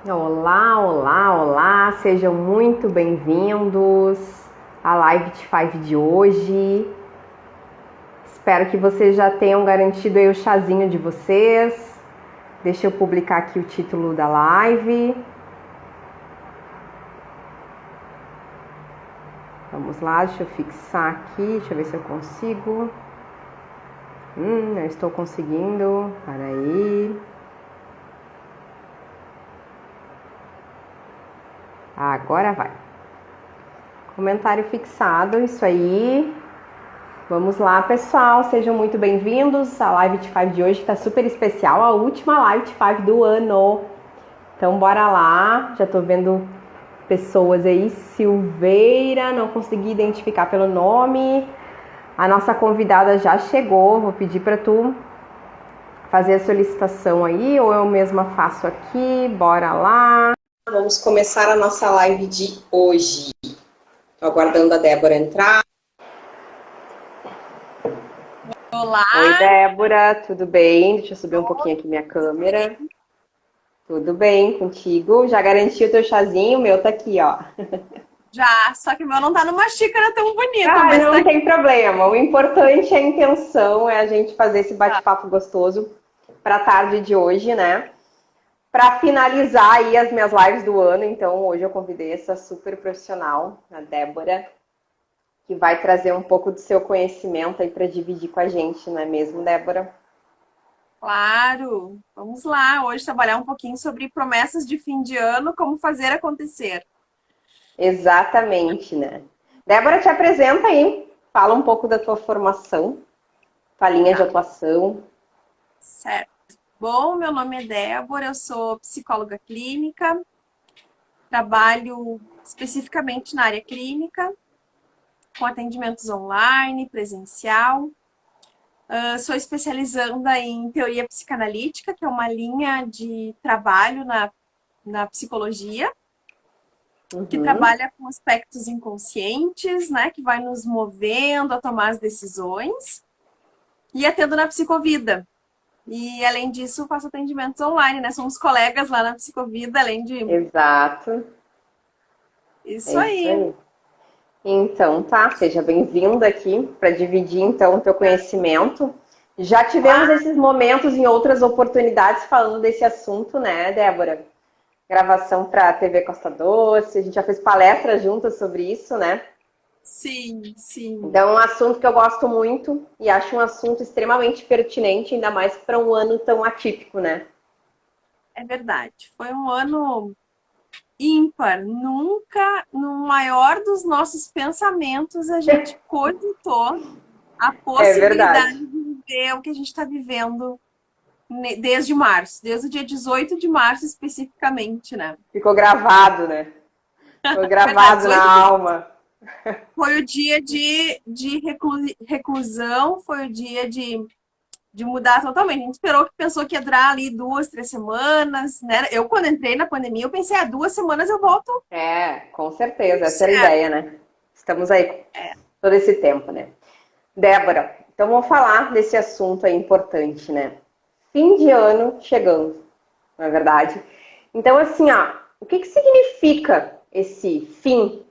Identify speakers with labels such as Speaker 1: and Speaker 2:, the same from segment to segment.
Speaker 1: Olá, olá, olá, sejam muito bem-vindos à Live de Five de hoje. Espero que vocês já tenham garantido aí o chazinho de vocês. Deixa eu publicar aqui o título da live. Vamos lá, deixa eu fixar aqui, deixa eu ver se eu consigo. Não estou conseguindo, peraí. Agora vai. Comentário fixado, isso aí. Vamos lá, pessoal, sejam muito bem-vindos à Live de Five de hoje, que está super especial, a última Live de Five do ano. Então, bora lá, já tô vendo pessoas aí, Silveira, não consegui identificar pelo nome. A nossa convidada já chegou, vou pedir para tu fazer a solicitação aí, ou eu mesma faço aqui, bora lá. Vamos começar a nossa live de hoje. Tô aguardando a Débora entrar.
Speaker 2: Olá!
Speaker 1: Oi, Débora, tudo bem? Deixa eu subir um pouquinho aqui minha câmera. Tudo bem contigo? Já garanti o teu chazinho? O meu tá aqui, ó.
Speaker 2: Já, só que o meu não tá numa xícara tão bonita,
Speaker 1: Ah,
Speaker 2: mas tá
Speaker 1: não
Speaker 2: aqui.
Speaker 1: tem problema. O importante é a intenção, é a gente fazer esse bate-papo gostoso para a tarde de hoje, né? Para finalizar aí as minhas lives do ano, então hoje eu convidei essa super profissional, a Débora, que vai trazer um pouco do seu conhecimento aí para dividir com a gente, não é mesmo, Débora?
Speaker 2: Claro! Vamos lá, hoje trabalhar um pouquinho sobre promessas de fim de ano, como fazer acontecer.
Speaker 1: Exatamente, né? Débora, te apresenta aí, fala um pouco da tua formação, tua linha de
Speaker 2: Tá,
Speaker 1: atuação.
Speaker 2: certo. Bom, meu nome é Débora, eu sou psicóloga clínica, trabalho especificamente na área clínica, com atendimentos online, presencial. Sou especializanda em teoria psicanalítica, que é uma linha de trabalho na psicologia, que
Speaker 1: Uhum.
Speaker 2: trabalha com aspectos inconscientes, né, que vai nos movendo a tomar as decisões, e atendo na psicovida. E além disso, faço atendimentos online, né? Somos colegas lá na psicovida, além de
Speaker 1: Exato,
Speaker 2: isso
Speaker 1: é isso
Speaker 2: aí.
Speaker 1: aí. Então, tá, seja bem-vinda aqui para dividir então o teu conhecimento. Já tivemos
Speaker 2: Claro,
Speaker 1: esses momentos em outras oportunidades falando desse assunto, né, Débora? Gravação para a TV Costa Doce, a gente já fez palestras juntas sobre isso, né?
Speaker 2: sim, sim,
Speaker 1: Então, é um assunto que eu gosto muito e acho um assunto extremamente pertinente, ainda mais para um ano tão atípico, né?
Speaker 2: é verdade. Foi um ano ímpar. Nunca, no maior dos nossos pensamentos, a gente cogitou a
Speaker 1: É verdade.
Speaker 2: possibilidade de viver o que a gente está vivendo desde março, desde o dia 18 de março especificamente, né?
Speaker 1: Ficou gravado, né? Ficou
Speaker 2: Verdade,
Speaker 1: gravado na
Speaker 2: 18 de março
Speaker 1: alma.
Speaker 2: foi o dia de reclusão, foi o dia de mudar totalmente. A gente esperou que pensou que ia durar ali 2, 3 semanas, né? Eu, quando entrei na pandemia, eu pensei, 2 semanas eu volto
Speaker 1: É, com certeza, essa era a
Speaker 2: certo.
Speaker 1: ideia, né? Estamos aí
Speaker 2: É,
Speaker 1: todo esse tempo, né? Débora, então vamos falar desse assunto aí importante, né? Fim de ano chegando, não é verdade? Então, assim, ó, o que que significa esse fim?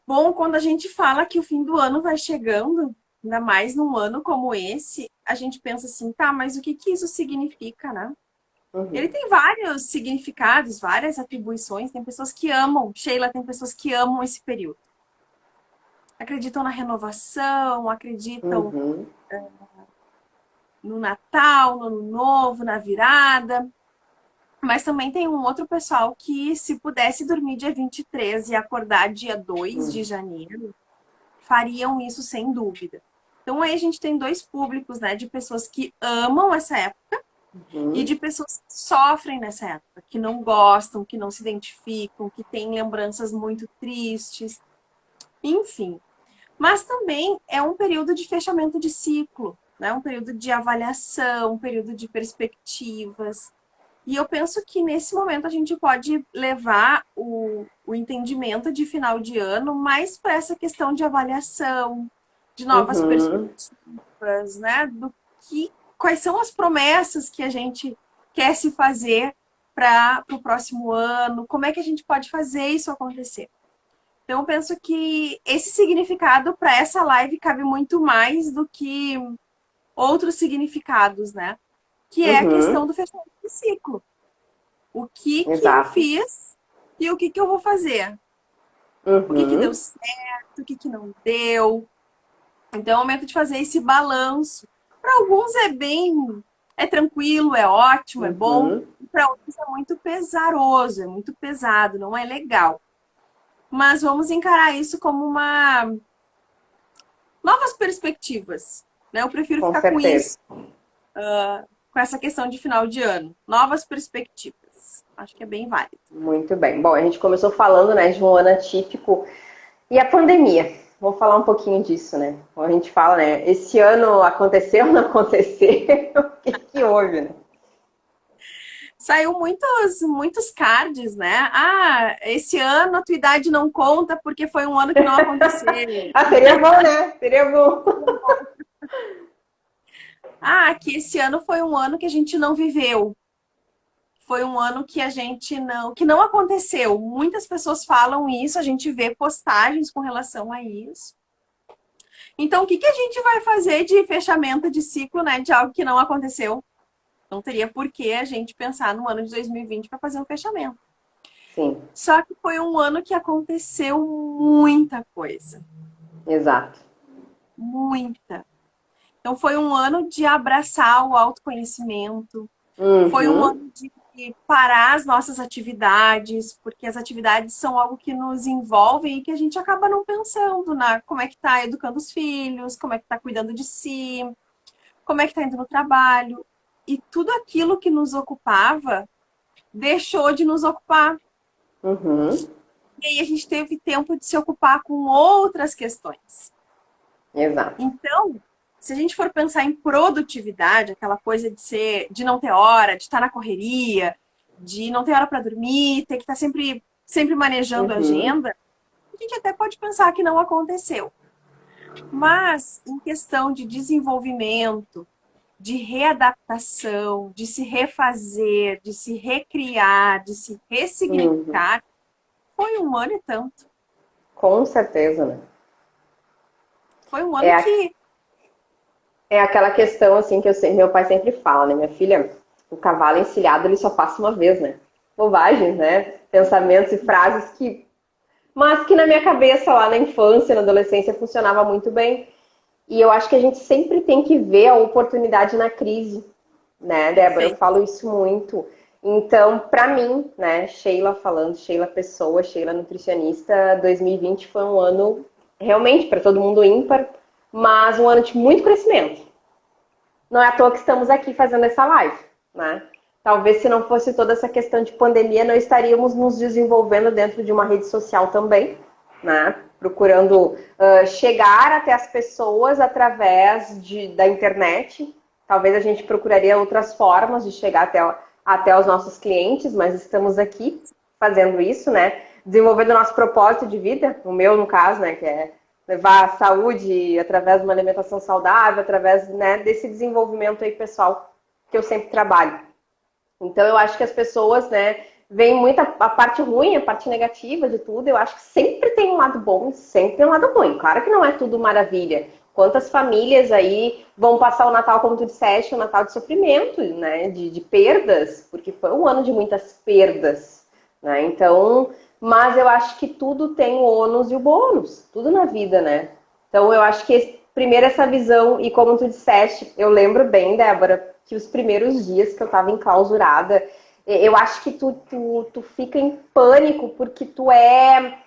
Speaker 2: bom, quando a gente fala que o fim do ano vai chegando, ainda mais num ano como esse, a gente pensa assim, tá, mas o que que isso significa, né? Ele
Speaker 1: Uhum,
Speaker 2: tem vários significados, várias atribuições. Tem pessoas que amam, Sheila, tem pessoas que amam esse período. Acreditam na renovação, acreditam
Speaker 1: uhum,
Speaker 2: no Natal, no Ano Novo, na virada. Mas também tem um outro pessoal que, se pudesse dormir dia 23 e acordar dia 2 de
Speaker 1: uhum,
Speaker 2: janeiro, fariam isso sem dúvida. Então aí a gente tem dois públicos, né, de pessoas que amam essa época e
Speaker 1: uhum,
Speaker 2: de pessoas que sofrem nessa época, que não gostam, que não se identificam, que têm lembranças muito tristes, enfim. Mas também é um período de fechamento de ciclo, né? Um período de avaliação, um período de perspectivas. E eu penso que nesse momento a gente pode levar o entendimento de final de ano mais para essa questão de avaliação, de novas
Speaker 1: uhum.
Speaker 2: perspectivas, né? Quais são as promessas que a gente quer se fazer para o próximo ano? Como é que a gente pode fazer isso acontecer? Então, eu penso que esse significado para essa live cabe muito mais do que outros significados, né? Que é a questão
Speaker 1: Uhum.
Speaker 2: do fechamento de ciclo. O que que eu
Speaker 1: Exato.
Speaker 2: fiz e o que que eu vou fazer? O que que deu
Speaker 1: Uhum.
Speaker 2: certo, o que que não deu? Então, é o momento de fazer esse balanço. Para alguns é tranquilo, é ótimo, é bom.
Speaker 1: Uhum.
Speaker 2: Para outros é muito pesaroso, é muito pesado, não é legal. Mas vamos encarar isso como uma novas perspectivas, né? Eu prefiro
Speaker 1: Com
Speaker 2: ficar com
Speaker 1: certeza.
Speaker 2: isso, com essa questão de final de ano. Novas perspectivas. Acho que é bem válido.
Speaker 1: Muito bem. Bom, a gente começou falando, né, de um ano atípico e a pandemia. Vou falar um pouquinho disso, né? A gente fala, né? Esse ano aconteceu ou não aconteceu? O que que houve, né?
Speaker 2: Saiu muitos cards, né? Ah, esse ano a tua idade não conta porque foi um ano que não aconteceu.
Speaker 1: Ah, seria bom, né? Seria bom.
Speaker 2: Ah, que esse ano foi um ano que a gente não viveu. Foi um ano que que não aconteceu. Muitas pessoas falam isso, a gente vê postagens com relação a isso. Então, o que que a gente vai fazer de fechamento de ciclo, né, de algo que não aconteceu? Não teria por que a gente pensar no ano de 2020 para fazer um fechamento.
Speaker 1: Sim,
Speaker 2: Só que foi um ano que aconteceu muita coisa,
Speaker 1: exato.
Speaker 2: muita. Então, foi um ano de abraçar o autoconhecimento, foi um
Speaker 1: Uhum.
Speaker 2: ano de parar as nossas atividades, porque as atividades são algo que nos envolve e que a gente acaba não pensando na como é que está educando os filhos, como é que está cuidando de si, como é que está indo no trabalho. E tudo aquilo que nos ocupava deixou de nos ocupar.
Speaker 1: Uhum.
Speaker 2: E aí a gente teve tempo de se ocupar com outras questões.
Speaker 1: Exato.
Speaker 2: Então, se a gente for pensar em produtividade, aquela coisa de não ter hora, de estar na correria, de não ter hora para dormir, ter que estar sempre manejando a
Speaker 1: Uhum.
Speaker 2: agenda, a gente até pode pensar que não aconteceu. Mas em questão de desenvolvimento, de readaptação, de se refazer, de se recriar, de se
Speaker 1: Uhum.
Speaker 2: ressignificar, foi um ano e tanto.
Speaker 1: Com certeza, né?
Speaker 2: Foi um ano
Speaker 1: É,
Speaker 2: que
Speaker 1: é aquela questão assim que meu pai sempre fala, né? Minha filha, o cavalo encilhado ele só passa uma vez, né? Bobagens, né? Pensamentos e frases que, mas que na minha cabeça lá na infância, na adolescência funcionava muito bem. E eu acho que a gente sempre tem que ver a oportunidade na crise, né, Débora? Eu
Speaker 2: perfeito.
Speaker 1: falo isso muito. Então, para mim, né, Sheila falando, Sheila pessoa, Sheila nutricionista, 2020 foi um ano realmente para todo mundo ímpar, mas um ano de muito crescimento. Não é à toa que estamos aqui fazendo essa live, né? Talvez se não fosse toda essa questão de pandemia, não estaríamos nos desenvolvendo dentro de uma rede social também, né? Procurando chegar até as pessoas através da internet. Talvez a gente procuraria outras formas de chegar até os nossos clientes, mas estamos aqui fazendo isso, né? Desenvolvendo o nosso propósito de vida, o meu no caso, né? Que é levar a saúde através de uma alimentação saudável, através, né, desse desenvolvimento aí pessoal que eu sempre trabalho. Então eu acho que as pessoas, né, veem muito a parte ruim, a parte negativa de tudo. Eu acho que sempre tem um lado bom, sempre tem um lado ruim. Claro que não é tudo maravilha. Quantas famílias aí vão passar o Natal, como tu disseste, um Natal de sofrimento, né, de perdas, porque foi um ano de muitas perdas, né? Então, mas eu acho que tudo tem o ônus e o bônus, tudo na vida, né? Então eu acho que primeiro essa visão, e como tu disseste, eu lembro bem, Débora, que os primeiros dias que eu estava enclausurada, eu acho que tu fica em pânico porque tu é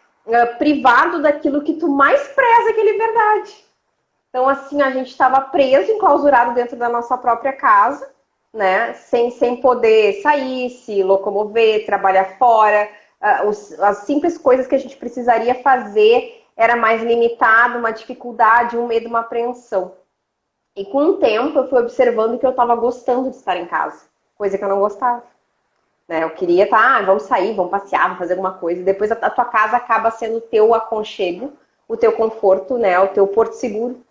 Speaker 1: privado daquilo que tu mais preza, que é liberdade. Então, assim, a gente estava preso, enclausurado dentro da nossa própria casa, né? Sem poder sair, se locomover, trabalhar fora. As simples coisas que a gente precisaria fazer era mais limitado, uma dificuldade, um medo, uma apreensão. E com o tempo eu fui observando que eu estava gostando de estar em casa, coisa que eu não gostava. Né? Eu queria estar, vamos sair, vamos passear, vamos fazer alguma coisa. E depois a tua casa acaba sendo o teu aconchego, o teu conforto, né? O teu porto seguro.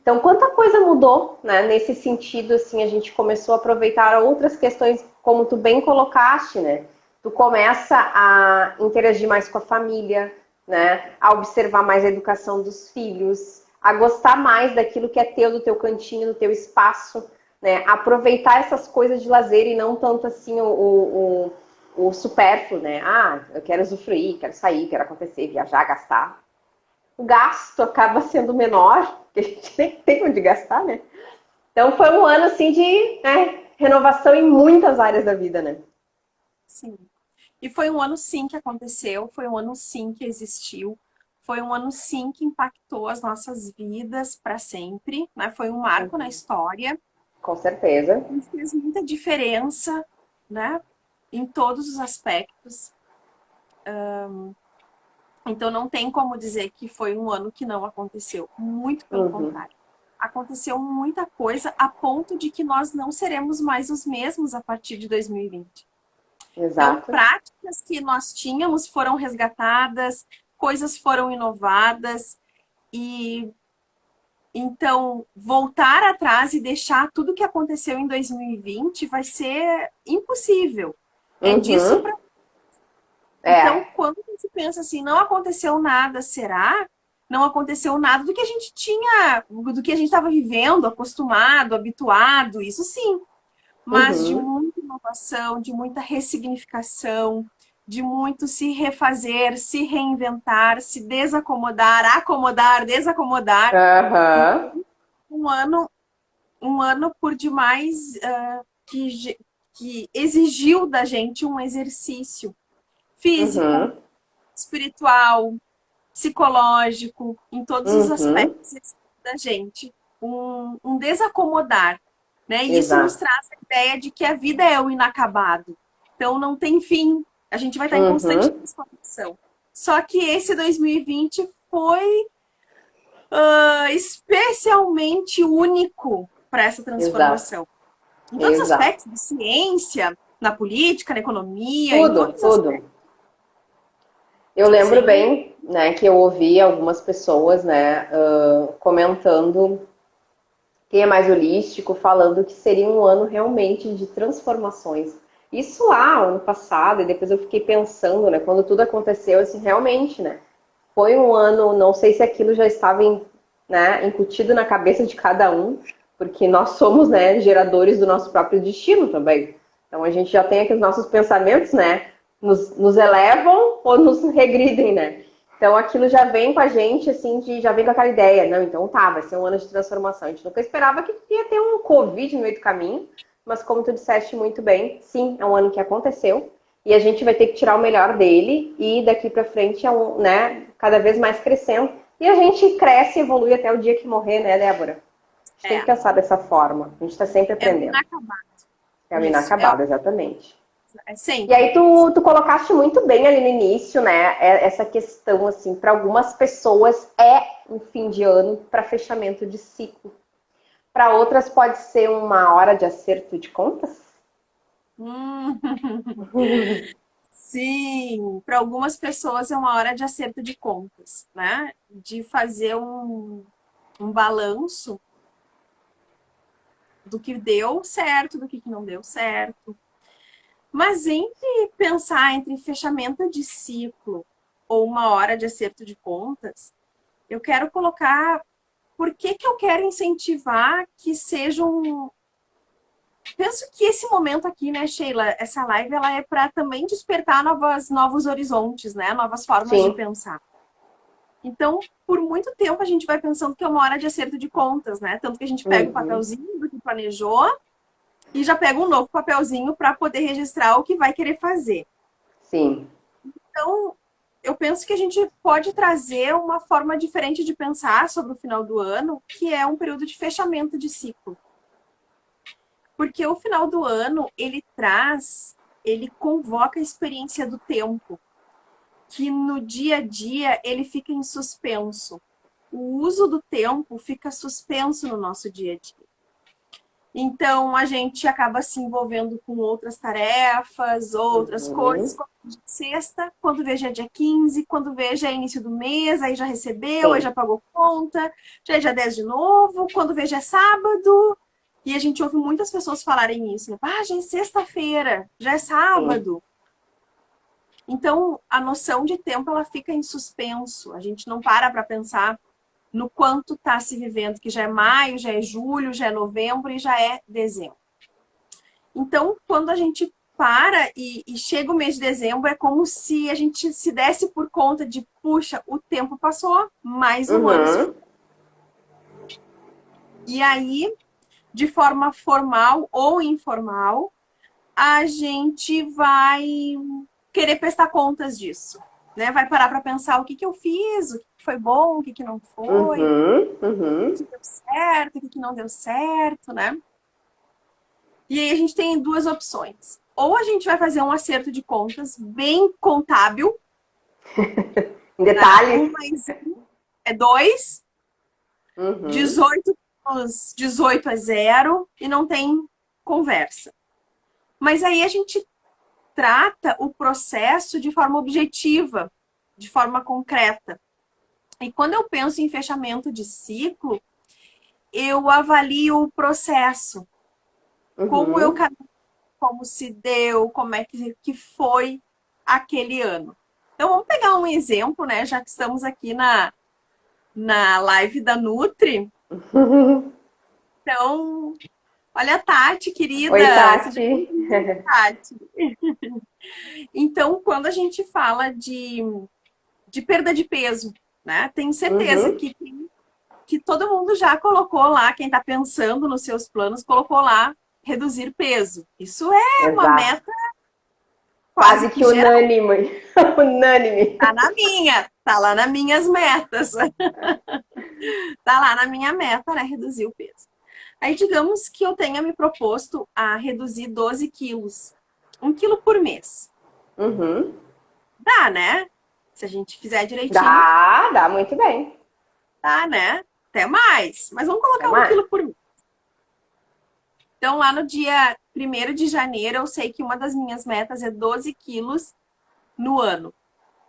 Speaker 1: Então, quanta coisa mudou, né? Nesse sentido, assim, a gente começou a aproveitar outras questões, como tu bem colocaste, né? Tu começa a interagir mais com a família, né? A observar mais a educação dos filhos, a gostar mais daquilo que é teu, do teu cantinho, do teu espaço, né? Aproveitar essas coisas de lazer e não tanto assim o supérfluo, né? Ah, eu quero usufruir, quero sair, quero acontecer, viajar, gastar. O gasto acaba sendo menor, porque a gente nem tem onde gastar, né? Então foi um ano assim de, né, renovação em muitas áreas da vida, né?
Speaker 2: Sim. E foi um ano sim que aconteceu, foi um ano sim que existiu, foi um ano sim que impactou as nossas vidas para sempre, né? Foi um marco na história
Speaker 1: Com certeza.
Speaker 2: e fez muita diferença, né? Em todos os aspectos. Então não tem como dizer que foi um ano que não aconteceu. Muito pelo
Speaker 1: Uhum.
Speaker 2: contrário. Aconteceu muita coisa a ponto de que nós não seremos mais os mesmos a partir de 2020. Então,
Speaker 1: Exato.
Speaker 2: práticas que nós tínhamos foram resgatadas, coisas foram inovadas e então voltar atrás e deixar tudo que aconteceu em 2020 vai ser impossível. É disso
Speaker 1: Uhum.
Speaker 2: para então,
Speaker 1: É.
Speaker 2: quando se pensa assim, não aconteceu nada, será? Não aconteceu nada do que a gente tinha, do que a gente estava vivendo, acostumado, habituado, isso sim, mas de
Speaker 1: Uhum.
Speaker 2: muita inovação, de muita ressignificação, de muito se refazer, se reinventar, se desacomodar, acomodar, desacomodar.
Speaker 1: Aham.
Speaker 2: Um ano, um ano por demais que exigiu da gente um exercício físico,
Speaker 1: Uhum.
Speaker 2: espiritual, psicológico, em todos os
Speaker 1: Uhum.
Speaker 2: aspectos da gente. Um desacomodar, né? E isso nos
Speaker 1: Exato.
Speaker 2: traz a ideia de que a vida é o inacabado. Então não tem fim. A gente vai estar em constante
Speaker 1: Uhum.
Speaker 2: transformação. Só que esse 2020 foi especialmente único para essa
Speaker 1: Exato.
Speaker 2: transformação. Em todos os
Speaker 1: Exato.
Speaker 2: aspectos, de ciência, na política, na economia, em
Speaker 1: Tudo,
Speaker 2: todos os
Speaker 1: tudo.
Speaker 2: aspectos.
Speaker 1: Eu lembro
Speaker 2: Sim,
Speaker 1: bem, né, que eu ouvi algumas pessoas, né, comentando quem é mais holístico, falando que seria um ano realmente de transformações. Isso lá, ano passado, e depois eu fiquei pensando, né, quando tudo aconteceu, assim, realmente, né, foi um ano, não sei se aquilo já estava, né, incutido na cabeça de cada um, porque nós somos, né, geradores do nosso próprio destino também. Então a gente já tem aqui os nossos pensamentos, né, nos elevam ou nos regridem, né? Então aquilo já vem com a gente, assim, já vem com aquela ideia, não, então tá, vai ser um ano de transformação. A gente nunca esperava que ia ter um Covid no meio do caminho, mas como tu disseste muito bem, sim, é um ano que aconteceu, e a gente vai ter que tirar o melhor dele e daqui para frente é um, né, cada vez mais crescendo. E a gente cresce e evolui até o dia que morrer, né, Débora? A gente tem que
Speaker 2: é.
Speaker 1: pensar dessa forma. A gente está sempre
Speaker 2: É o
Speaker 1: aprendendo.
Speaker 2: inacabado.
Speaker 1: É o
Speaker 2: Isso.
Speaker 1: inacabado, exatamente.
Speaker 2: É
Speaker 1: E aí
Speaker 2: sempre.
Speaker 1: tu colocaste muito bem ali no início, né? Essa questão, assim, para algumas pessoas é um fim de ano para fechamento de ciclo. Para outras pode ser uma hora de acerto de contas.
Speaker 2: Hum. Sim, para algumas pessoas é uma hora de acerto de contas, né? De fazer um balanço do que deu certo, do que não deu certo. Mas entre pensar entre fechamento de ciclo ou uma hora de acerto de contas, eu quero colocar por que eu quero incentivar que seja um. Penso que esse momento aqui, né, Sheila, essa live, ela é para também despertar novos horizontes, né, novas formas de
Speaker 1: Sim.
Speaker 2: pensar. Então, por muito tempo a gente vai pensando que é uma hora de acerto de contas, né? Tanto que a gente pega o
Speaker 1: Uhum.
Speaker 2: papelzinho do que planejou e já pega um novo papelzinho para poder registrar o que vai querer fazer.
Speaker 1: Sim.
Speaker 2: Então, eu penso que a gente pode trazer uma forma diferente de pensar sobre o final do ano, que é um período de fechamento de ciclo. Porque o final do ano, ele convoca a experiência do tempo, que no dia a dia ele fica em suspenso. O uso do tempo fica suspenso no nosso dia a dia. Então, a gente acaba se envolvendo com outras tarefas, outras coisas.
Speaker 1: Uhum.
Speaker 2: Quando veja sexta, quando veja dia 15, quando veja início do mês, aí já recebeu, aí
Speaker 1: Sim.
Speaker 2: já pagou conta, já é dia 10 de novo, quando veja é sábado. E a gente ouve muitas pessoas falarem isso, né? Ah, já é sexta-feira, já é
Speaker 1: Sim.
Speaker 2: sábado. Então, a noção de tempo, ela fica em suspenso. A gente não para pensar no quanto está se vivendo, que já é maio, já é julho, já é novembro e já é dezembro. Então, quando a gente para e chega o mês de dezembro, é como se a gente se desse por conta de, puxa, o tempo passou, mais um ano se foi.
Speaker 1: Uhum.
Speaker 2: E aí, de forma formal ou informal, a gente vai querer prestar contas disso. Né? Vai parar para pensar o que eu fiz, o que foi bom, o que não foi,
Speaker 1: Uhum.
Speaker 2: o
Speaker 1: Uhum.
Speaker 2: que deu certo, o que não deu certo, né? E aí a gente tem duas opções. Ou a gente vai fazer um acerto de contas bem contábil,
Speaker 1: Em
Speaker 2: né?
Speaker 1: detalhes?
Speaker 2: 1 mais 1 é 2,
Speaker 1: Uhum.
Speaker 2: 18 menos 18 é 0 e não tem conversa. Mas aí a gente trata o processo de forma objetiva, de forma concreta. E quando eu penso em fechamento de ciclo, eu avalio o processo, como eu
Speaker 1: Uhum.
Speaker 2: como se deu, como é que foi aquele ano. Então, vamos pegar um exemplo, né? Já que estamos aqui na live da Nutri. Então, olha a Tati,
Speaker 1: Oi,
Speaker 2: querida. Seja
Speaker 1: Tati.
Speaker 2: bem-vinda, Tati. Então, quando a gente fala de perda de peso, né? Tenho certeza
Speaker 1: Uhum.
Speaker 2: que todo mundo já colocou lá, quem está pensando nos seus planos, colocou lá reduzir peso. Isso é uma
Speaker 1: Exato.
Speaker 2: meta quase
Speaker 1: Quase
Speaker 2: que
Speaker 1: que
Speaker 2: geral.
Speaker 1: unânime. Unânime.
Speaker 2: Tá na minha, tá lá nas minhas metas. Tá lá na minha meta, né? Reduzir o peso. Aí, digamos que eu tenha me proposto a reduzir 12 quilos. 1 quilo por mês.
Speaker 1: Uhum.
Speaker 2: Dá, né? Se a gente fizer direitinho,
Speaker 1: Dá muito bem.
Speaker 2: dá, né? Até mais. Mas vamos
Speaker 1: Até
Speaker 2: colocar um
Speaker 1: mais.
Speaker 2: quilo por mês. Então, lá no dia 1º de janeiro, eu sei que uma das minhas metas é 12 quilos no ano.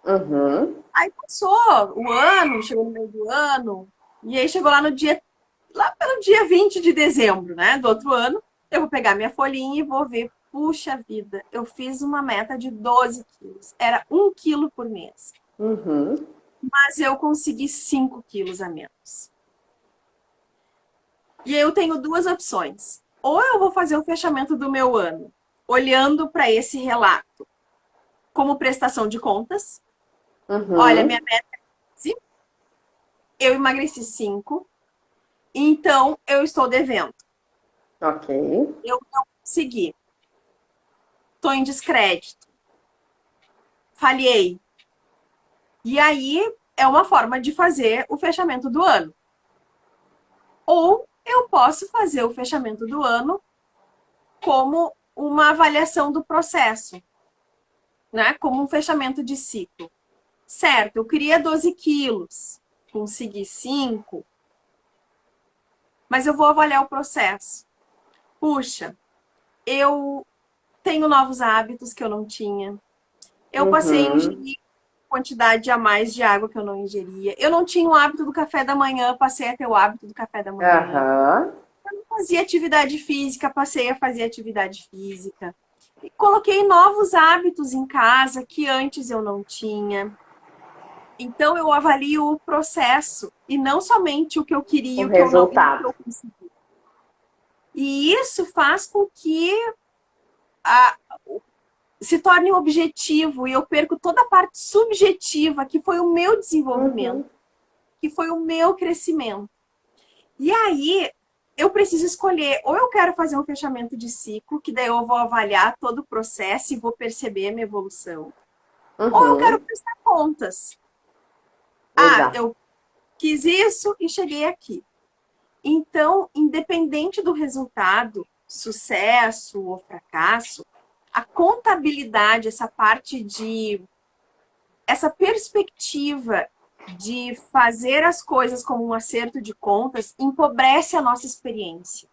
Speaker 1: Uhum.
Speaker 2: Aí passou o ano, chegou no meio do ano, e aí chegou lá pelo dia 20 de dezembro, né, do outro ano, eu vou pegar minha folhinha e vou ver, puxa vida, eu fiz uma meta de 12 quilos. Era 1 quilo por mês.
Speaker 1: Uhum.
Speaker 2: Mas eu consegui 5 quilos a menos. E aí eu tenho duas opções. Ou eu vou fazer o fechamento do meu ano, olhando para esse relato como prestação de contas. Olha,
Speaker 1: Uhum.
Speaker 2: minha meta é 15, eu emagreci 5, então eu estou devendo.
Speaker 1: Ok.
Speaker 2: Eu não consegui. Estou em descrédito. Falhei. E aí é uma forma de fazer o fechamento do ano. Ou eu posso fazer o fechamento do ano como uma avaliação do processo, né? Como um fechamento de ciclo. Certo, eu queria 12 quilos, consegui 5, mas eu vou avaliar o processo. Puxa, eu tenho novos hábitos que eu não tinha. Eu passei a
Speaker 1: Uhum.
Speaker 2: ingerir quantidade a mais de água que eu não ingeria. Eu não tinha o hábito do café da manhã, passei a ter o hábito do café da manhã.
Speaker 1: Aham.
Speaker 2: Eu não fazia atividade física, passei a fazer atividade física. E coloquei novos hábitos em casa que antes eu não tinha. Então eu avalio o processo e não somente o que eu
Speaker 1: O
Speaker 2: queria e o que eu não e o que
Speaker 1: resultado.
Speaker 2: eu consegui. E isso faz com que a, se torne um objetivo e eu perco toda a parte subjetiva que foi o meu desenvolvimento,
Speaker 1: Uhum.
Speaker 2: que foi o meu crescimento. E aí eu preciso escolher, ou eu quero fazer um fechamento de ciclo, que daí eu vou avaliar todo o processo e vou perceber a minha evolução, ou eu quero
Speaker 1: Uhum.
Speaker 2: prestar contas. Ah,
Speaker 1: Exato.
Speaker 2: eu quis isso e cheguei aqui. Então, independente do resultado, sucesso ou fracasso, a contabilidade, essa perspectiva de fazer as coisas como um acerto de contas, empobrece a nossa experiência.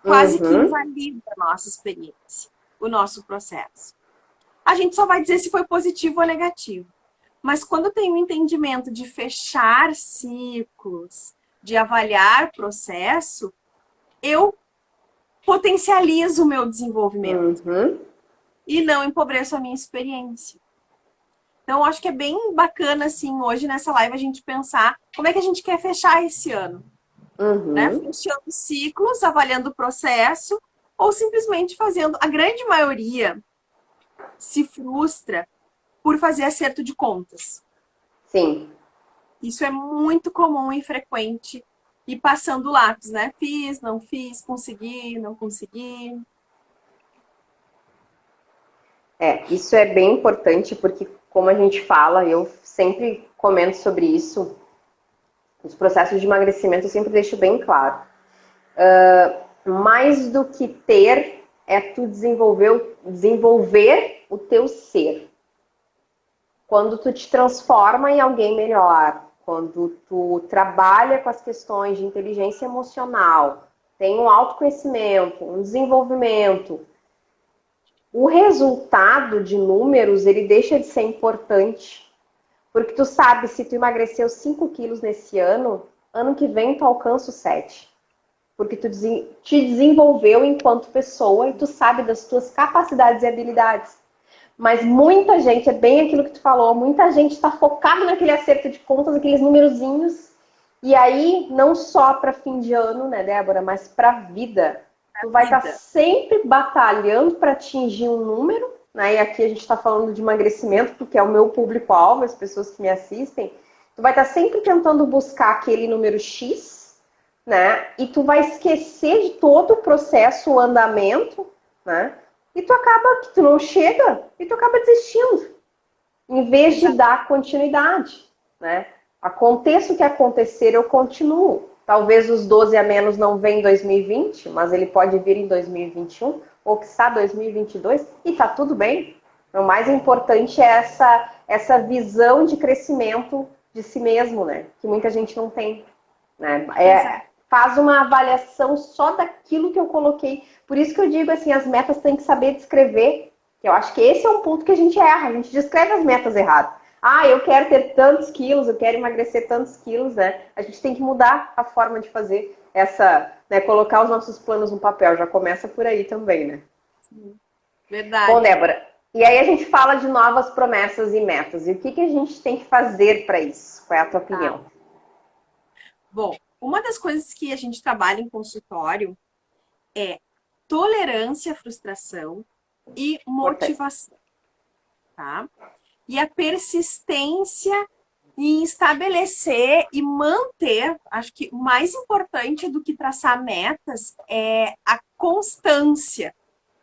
Speaker 2: quase que
Speaker 1: Uhum.
Speaker 2: invalida a nossa experiência, o nosso processo. A gente só vai dizer se foi positivo ou negativo. Mas quando tem o entendimento de fechar ciclos, de avaliar processo, eu potencializo o meu desenvolvimento
Speaker 1: Uhum.
Speaker 2: e não empobreço a minha experiência. Então, acho que é bem bacana, assim, hoje nessa live a gente pensar como é que a gente quer fechar esse ano, né?
Speaker 1: Uhum.
Speaker 2: Fechando ciclos, avaliando o processo, ou simplesmente fazendo. A grande maioria se frustra por fazer acerto de contas.
Speaker 1: Sim.
Speaker 2: Isso é muito comum e frequente. E passando o lápis, né? Fiz, não fiz, consegui, não consegui.
Speaker 1: Isso é bem importante porque, como a gente fala, eu sempre comento sobre isso, os processos de emagrecimento eu sempre deixo bem claro. Mais do que ter, é tu desenvolver o teu ser. Quando tu te transforma em alguém melhor, quando tu trabalha com as questões de inteligência emocional, tem um autoconhecimento, um desenvolvimento, o resultado de números, ele deixa de ser importante. Porque tu sabe, se tu emagreceu 5 quilos nesse ano que vem tu alcança os 7. Porque tu te desenvolveu enquanto pessoa e tu sabe das tuas capacidades e habilidades. Mas muita gente, é bem aquilo que tu falou, muita gente está focado naquele acerto de contas, aqueles numerozinhos. E aí, não só para fim de ano, né, Débora, mas para a vida. Tu vai estar
Speaker 2: Vida.
Speaker 1: sempre batalhando para atingir um número, né? E aqui a gente está falando de emagrecimento, porque é o meu público-alvo, as pessoas que me assistem. Tu vai estar sempre tentando buscar aquele número X, né? E tu vai esquecer de todo o processo, o andamento, né? E tu acaba que tu não chega e tu acaba desistindo, em vez de
Speaker 2: Exato.
Speaker 1: dar continuidade, né? Aconteça o que acontecer, eu continuo. Talvez os 12 a menos não venham em 2020, mas ele pode vir em 2021, ou quiçá 2022, e tá tudo bem. O mais importante é essa visão de crescimento de si mesmo, né? Que muita gente não tem, né?
Speaker 2: Exato.
Speaker 1: Faz uma avaliação só daquilo que eu coloquei. Por isso que eu digo assim, as metas tem que saber descrever. Eu acho que esse é um ponto que a gente erra. A gente descreve as metas errado. Ah, eu quero ter tantos quilos, eu quero emagrecer tantos quilos, né? A gente tem que mudar a forma de fazer essa, né? Colocar os nossos planos no papel. Já começa por aí também, né? Bom,
Speaker 2: Verdade.
Speaker 1: Débora, e aí a gente fala de novas promessas e metas. E o que a gente tem que fazer para isso? Qual é a tua
Speaker 2: Tá.
Speaker 1: opinião?
Speaker 2: Bom, uma das coisas que a gente trabalha em consultório é tolerância à frustração e
Speaker 1: Importante.
Speaker 2: motivação, tá? E a persistência em estabelecer e manter, acho que o mais importante do que traçar metas é a constância,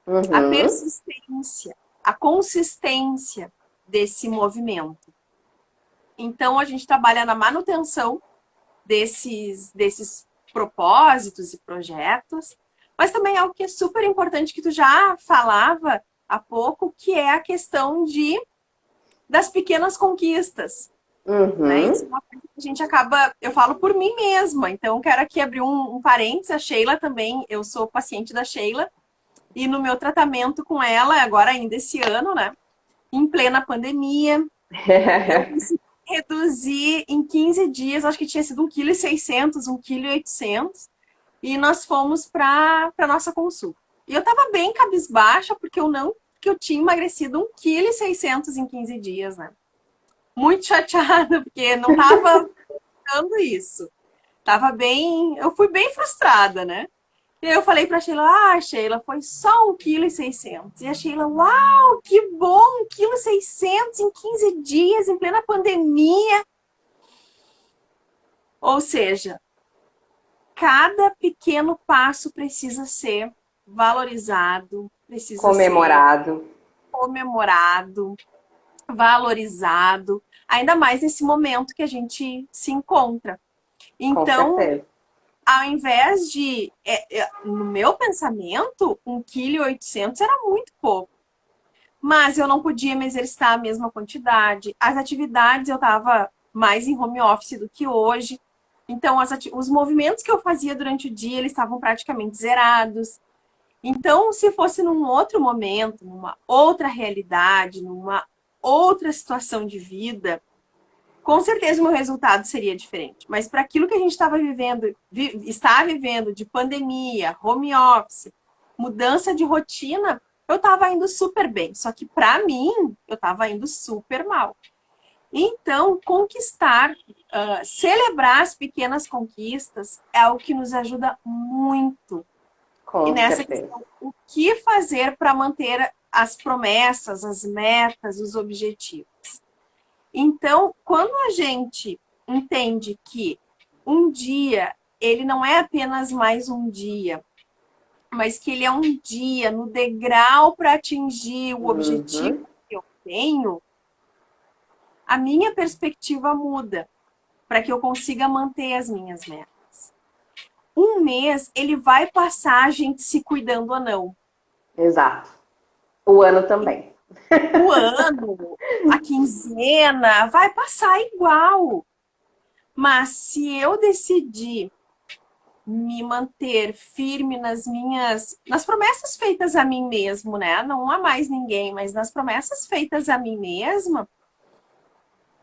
Speaker 2: a
Speaker 1: Uhum.
Speaker 2: persistência, a consistência desse movimento. Então, a gente trabalha na manutenção desses propósitos e projetos, mas também algo que é super importante que tu já falava há pouco, que é a questão das pequenas conquistas. Né? Isso é
Speaker 1: Uhum.
Speaker 2: uma coisa que a gente acaba. Eu falo por mim mesma, então quero aqui abrir um parênteses. A Sheila também, eu sou paciente da Sheila, e no meu tratamento com ela, agora ainda esse ano, né? Em plena pandemia, eu consegui reduzir em 15 dias, acho que tinha sido 1,6 kg, 1,8 kg, e nós fomos para a nossa consulta. E eu tava bem cabisbaixa, porque que eu tinha emagrecido 1,6 kg em 15 dias, né? Muito chateada, porque não tava dando isso. Tava bem. Eu fui bem frustrada, né? E aí eu falei pra Sheila, Sheila, foi só 1,6 kg. E a Sheila, uau, que bom, 1,6 kg em 15 dias, em plena pandemia. Ou seja, cada pequeno passo precisa ser valorizado, precisa ser
Speaker 1: Comemorado.
Speaker 2: comemorado, valorizado, ainda mais nesse momento que a gente se encontra.
Speaker 1: Com
Speaker 2: Então,
Speaker 1: certeza.
Speaker 2: ao invés de, no meu pensamento, 1,8 kg era muito pouco. Mas eu não podia me exercitar a mesma quantidade. As atividades eu estava mais em home office do que hoje. Então, os movimentos que eu fazia durante o dia, eles estavam praticamente zerados. Então, se fosse num outro momento, numa outra realidade, numa outra situação de vida, com certeza o meu resultado seria diferente. Mas para aquilo que a gente estava vivendo, está vivendo de pandemia, home office, mudança de rotina, eu estava indo super bem. Só que para mim, eu estava indo super mal. Então, conquistar, celebrar as pequenas conquistas é algo que nos ajuda muito. E
Speaker 1: Com
Speaker 2: nessa
Speaker 1: certeza.
Speaker 2: questão, o que fazer para manter as promessas, as metas, os objetivos? Então, quando a gente entende que um dia, ele não é apenas mais um dia, mas que ele é um dia no degrau para atingir o objetivo
Speaker 1: Uhum.
Speaker 2: que eu tenho, a minha perspectiva muda para que eu consiga manter as minhas metas. Um mês, ele vai passar a gente se cuidando ou não.
Speaker 1: Exato. O ano também.
Speaker 2: O ano, a quinzena, vai passar igual. Mas se eu decidir me manter firme nas promessas feitas a mim mesmo, né? Não há mais ninguém, mas nas promessas feitas a mim mesma,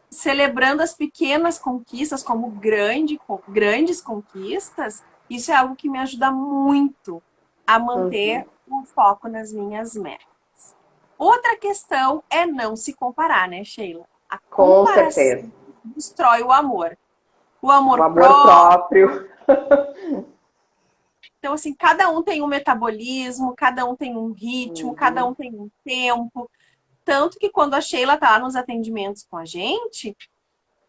Speaker 2: celebrando as pequenas conquistas como grandes conquistas, isso é algo que me ajuda muito a manter
Speaker 1: Uhum.
Speaker 2: o foco nas minhas metas. Outra questão é não se comparar, né, Sheila? A
Speaker 1: Com
Speaker 2: comparação
Speaker 1: certeza.
Speaker 2: destrói o amor. O
Speaker 1: O
Speaker 2: amor
Speaker 1: amor
Speaker 2: próprio.
Speaker 1: próprio.
Speaker 2: Então, assim, cada um tem um metabolismo, cada um tem um ritmo, cada
Speaker 1: Uhum.
Speaker 2: um tem um tempo. Tanto que quando a Sheila tá lá nos atendimentos com a gente,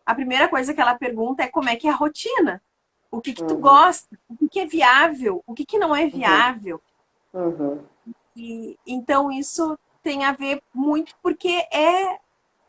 Speaker 2: a primeira coisa que ela pergunta é como é que é a rotina. O que que tu
Speaker 1: Uhum.
Speaker 2: gosta? O que que é viável? O que que não é
Speaker 1: Uhum.
Speaker 2: viável?
Speaker 1: Uhum.
Speaker 2: E então isso tem a ver muito porque é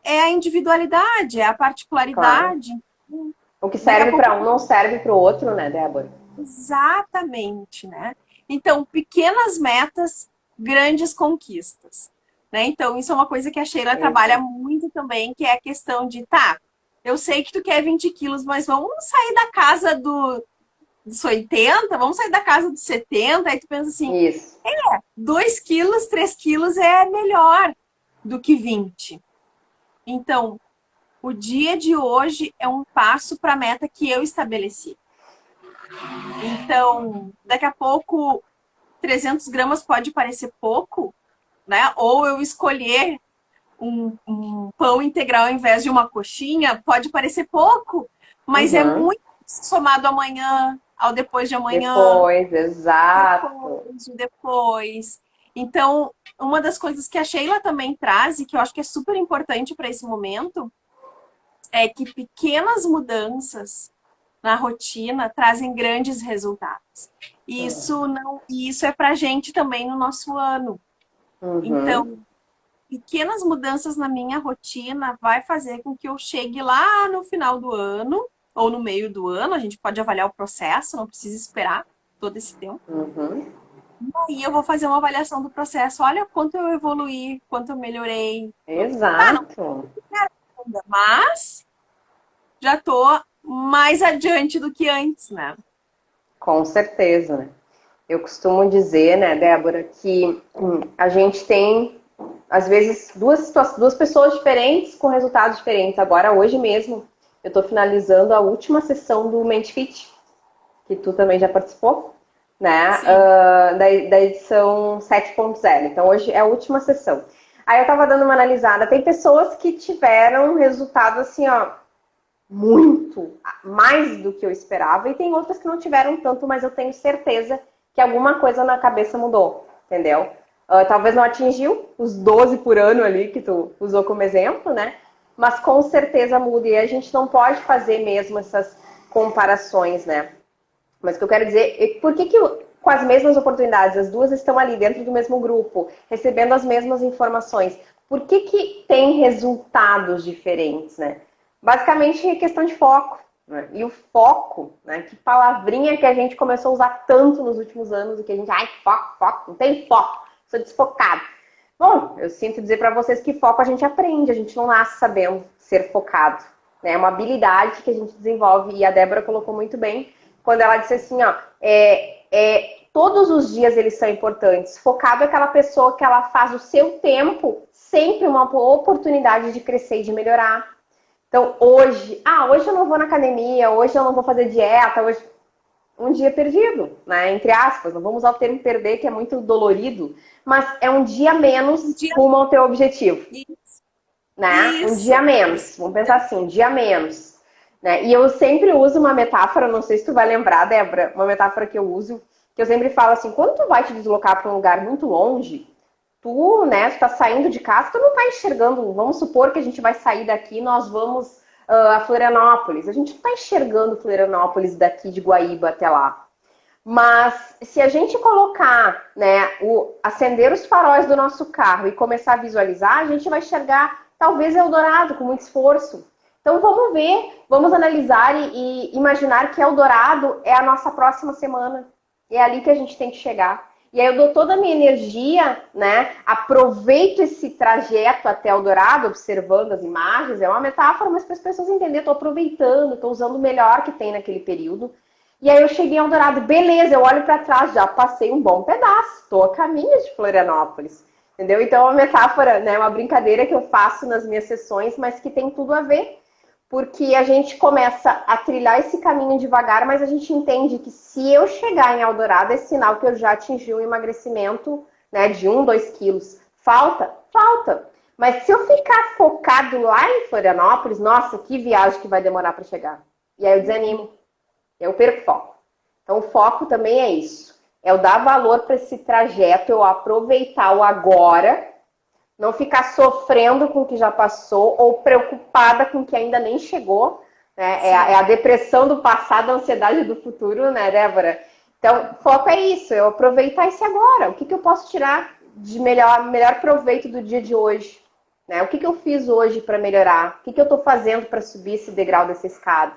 Speaker 2: a individualidade, é a
Speaker 1: Claro.
Speaker 2: particularidade.
Speaker 1: O que
Speaker 2: Daqui a
Speaker 1: serve
Speaker 2: pouco,
Speaker 1: para um não serve para o outro, né, Débora?
Speaker 2: exatamente, né? Então, pequenas metas, grandes conquistas. Né? Então, isso é uma coisa que a Sheila trabalha
Speaker 1: Exato.
Speaker 2: muito também, que é a questão de, tá, eu sei que tu quer 20 quilos, mas vamos sair da casa dos 80, vamos sair da casa dos 70, aí tu pensa assim,
Speaker 1: Isso.
Speaker 2: 2 quilos, 3 quilos é melhor do que 20. Então, o dia de hoje é um passo para a meta que eu estabeleci. Então, daqui a pouco, 300 gramas pode parecer pouco, né? Ou eu escolher um pão integral ao invés de uma coxinha, pode parecer pouco, mas é
Speaker 1: Uhum.
Speaker 2: muito somado amanhã, ao depois de amanhã,
Speaker 1: Depois, exato.
Speaker 2: depois de depois. Então, uma das coisas que a Sheila também traz, e que eu acho que é super importante para esse momento, é que pequenas mudanças na rotina trazem grandes resultados. E isso não, e isso é para a gente também no nosso ano.
Speaker 1: Uhum.
Speaker 2: Então, pequenas mudanças na minha rotina vai fazer com que eu chegue lá no final do ano ou no meio do ano. A gente pode avaliar o processo, não precisa esperar todo esse tempo.
Speaker 1: Uhum.
Speaker 2: E eu vou fazer uma avaliação do processo. Olha quanto eu evoluí, quanto eu melhorei. Tá, não
Speaker 1: Exato.
Speaker 2: ainda, mas já tô mais adiante do que antes, né?
Speaker 1: Com certeza, né? Eu costumo dizer, né, Débora, que a gente tem, às vezes, duas pessoas diferentes com resultados diferentes. Agora, hoje mesmo, eu estou finalizando a última sessão do Mente Fit, que tu também já participou, né?
Speaker 2: Sim.
Speaker 1: Da edição 7.0. Então, hoje é a última sessão. Aí eu estava dando uma analisada. Tem pessoas que tiveram resultado assim, ó, muito mais do que eu esperava, e tem outras que não tiveram tanto, mas eu tenho certeza que alguma coisa na cabeça mudou, entendeu? Talvez não atingiu os 12 por ano ali que tu usou como exemplo, né? Mas com certeza muda, e a gente não pode fazer mesmo essas comparações, né? Mas o que eu quero dizer é por que com as mesmas oportunidades, as duas estão ali dentro do mesmo grupo, recebendo as mesmas informações, por que tem resultados diferentes, né? Basicamente é questão de foco. Né? E o foco, né? Que palavrinha que a gente começou a usar tanto nos últimos anos, e que a gente, ai, foco, não tem foco, sou desfocado. Bom, eu sinto dizer para vocês que foco a gente aprende, a gente não nasce sabendo ser focado. né? É uma habilidade que a gente desenvolve. E a Débora colocou muito bem quando ela disse assim, ó, todos os dias eles são importantes. Focado é aquela pessoa que ela faz o seu tempo sempre uma oportunidade de crescer e de melhorar. Então, hoje eu não vou na academia, hoje eu não vou fazer dieta, hoje um dia perdido, né? Entre aspas, não vamos usar o termo perder, que é muito dolorido, mas é um dia menos rumo ao teu objetivo,
Speaker 2: Isso.
Speaker 1: né? Um
Speaker 2: Isso.
Speaker 1: dia menos, vamos pensar assim, um dia menos, né? E eu sempre uso uma metáfora, não sei se tu vai lembrar, Débora, uma metáfora que eu uso, que eu sempre falo assim, quando tu vai te deslocar para um lugar muito longe, tu, né, tu tá saindo de casa, tu não tá enxergando, vamos supor que a gente vai sair daqui, nós vamos a Florianópolis, a gente não tá enxergando Florianópolis daqui de Guaíba até lá. Mas se a gente colocar, né, acender os faróis do nosso carro e começar a visualizar, a gente vai enxergar talvez Eldorado com muito esforço. Então vamos ver, vamos analisar e imaginar que Eldorado é a nossa próxima semana. É ali que a gente tem que chegar. E aí eu dou toda a minha energia, né? Aproveito esse trajeto até Eldorado, observando as imagens. É uma metáfora, mas para as pessoas entenderem, estou aproveitando, estou usando o melhor que tem naquele período. E aí eu cheguei em Eldorado, beleza, eu olho para trás, já passei um bom pedaço, estou a caminho de Florianópolis. Entendeu? Então é uma metáfora, né? Uma brincadeira que eu faço nas minhas sessões, mas que tem tudo a ver. Porque a gente começa a trilhar esse caminho devagar, mas a gente entende que se eu chegar em Eldorado, é sinal que eu já atingi um emagrecimento, né, de 2 quilos. Falta? Falta. Mas se eu ficar focado lá em Florianópolis, nossa, que viagem que vai demorar para chegar. E aí eu desanimo. Eu perco foco. Então o foco também é isso. É eu dar valor para esse trajeto, eu aproveitar o agora, não ficar sofrendo com o que já passou ou preocupada com o que ainda nem chegou. Né? É a depressão do passado, a ansiedade do futuro, né, Débora? Então, foco é isso, eu aproveitar esse agora. O que eu posso tirar de melhor proveito do dia de hoje? Né? O que eu fiz hoje para melhorar? O que eu estou fazendo para subir esse degrau dessa escada?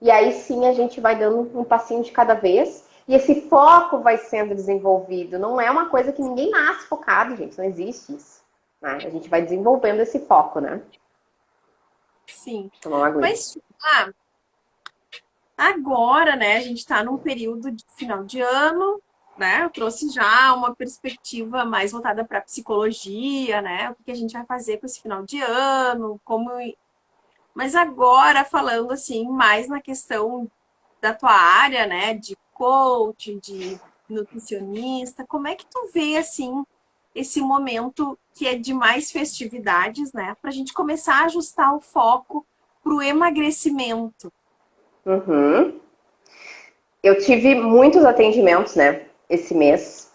Speaker 1: E aí sim a gente vai dando um passinho de cada vez. E esse foco vai sendo desenvolvido. Não é uma coisa que ninguém nasce focado, gente. Não existe isso. Né? A gente vai desenvolvendo esse foco, né?
Speaker 2: Sim.
Speaker 1: Tomar uma aguinha.
Speaker 2: Mas agora, né, a gente está num período de final de ano, né? Eu trouxe já uma perspectiva mais voltada para a psicologia, né? O que a gente vai fazer com esse final de ano, como. Mas agora, falando assim, mais na questão da tua área, né? De coach, de nutricionista, como é que tu vê, assim, esse momento que é de mais festividades, né? Para a gente começar a ajustar o foco para o emagrecimento.
Speaker 1: Uhum. Eu tive muitos atendimentos, né, esse mês.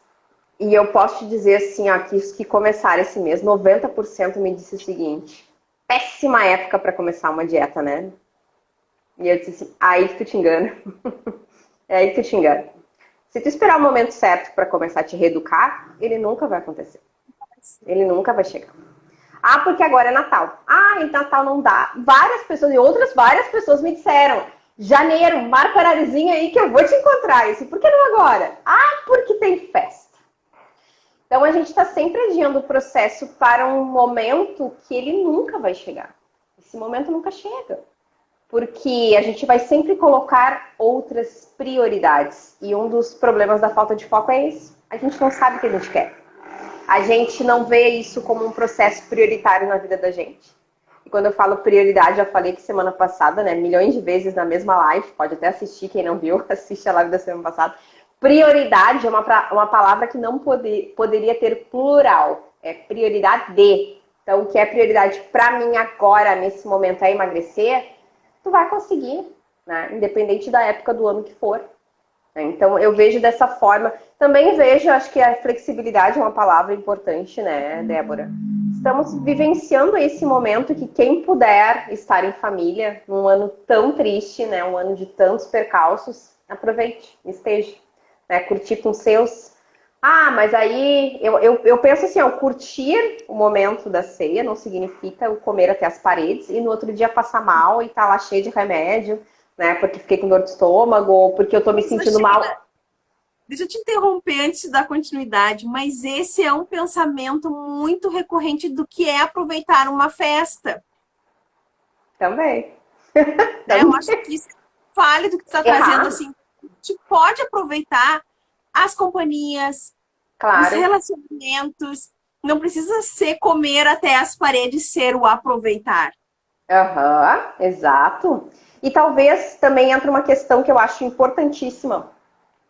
Speaker 1: E eu posso te dizer assim, ó, que os que começaram esse mês, 90% me disse o seguinte: péssima época para começar uma dieta, né? E eu disse assim, aí que tu te engana. É aí que tu te engana. Se tu esperar o momento certo para começar a te reeducar, ele nunca vai acontecer. Ele nunca vai chegar. Ah, porque agora é Natal. Ah, em Natal não dá. Várias pessoas e outras várias pessoas me disseram: janeiro, marca horáriozinho aí que eu vou te encontrar. Isso, por que não agora? Ah, porque tem festa. Então a gente está sempre adiando o processo para um momento que ele nunca vai chegar. Esse momento nunca chega. Porque a gente vai sempre colocar outras prioridades. E um dos problemas da falta de foco é esse. A gente não sabe o que a gente quer. A gente não vê isso como um processo prioritário na vida da gente. E quando eu falo prioridade, já falei que semana passada, né, milhões de vezes na mesma live, pode até assistir, quem não viu, assiste a live da semana passada. Prioridade é uma palavra que não poderia ter plural. É prioridade de. Então, o que é prioridade para mim agora, nesse momento, é emagrecer, tu vai conseguir, né? Independente da época do ano que for. Então, eu vejo dessa forma. Também vejo, acho que a flexibilidade é uma palavra importante, né, Débora? Estamos vivenciando esse momento que quem puder estar em família, num ano tão triste, né, um ano de tantos percalços, aproveite, esteja. Né, curtir com seus. Ah, mas aí eu penso assim, ó, curtir o momento da ceia não significa eu comer até as paredes e no outro dia passar mal e tá lá cheio de remédio, né? Porque fiquei com dor de estômago ou porque eu tô me sentindo mal.
Speaker 2: Deixa eu te interromper antes de dar continuidade, mas esse é um pensamento muito recorrente do que é aproveitar uma festa.
Speaker 1: Também.
Speaker 2: Né? Eu acho que isso é válido que tu está trazendo, assim, a gente pode aproveitar as companhias, os
Speaker 1: Claro.
Speaker 2: relacionamentos, não precisa ser comer até as paredes ser o aproveitar.
Speaker 1: Aham, exato. E talvez também entra uma questão que eu acho importantíssima.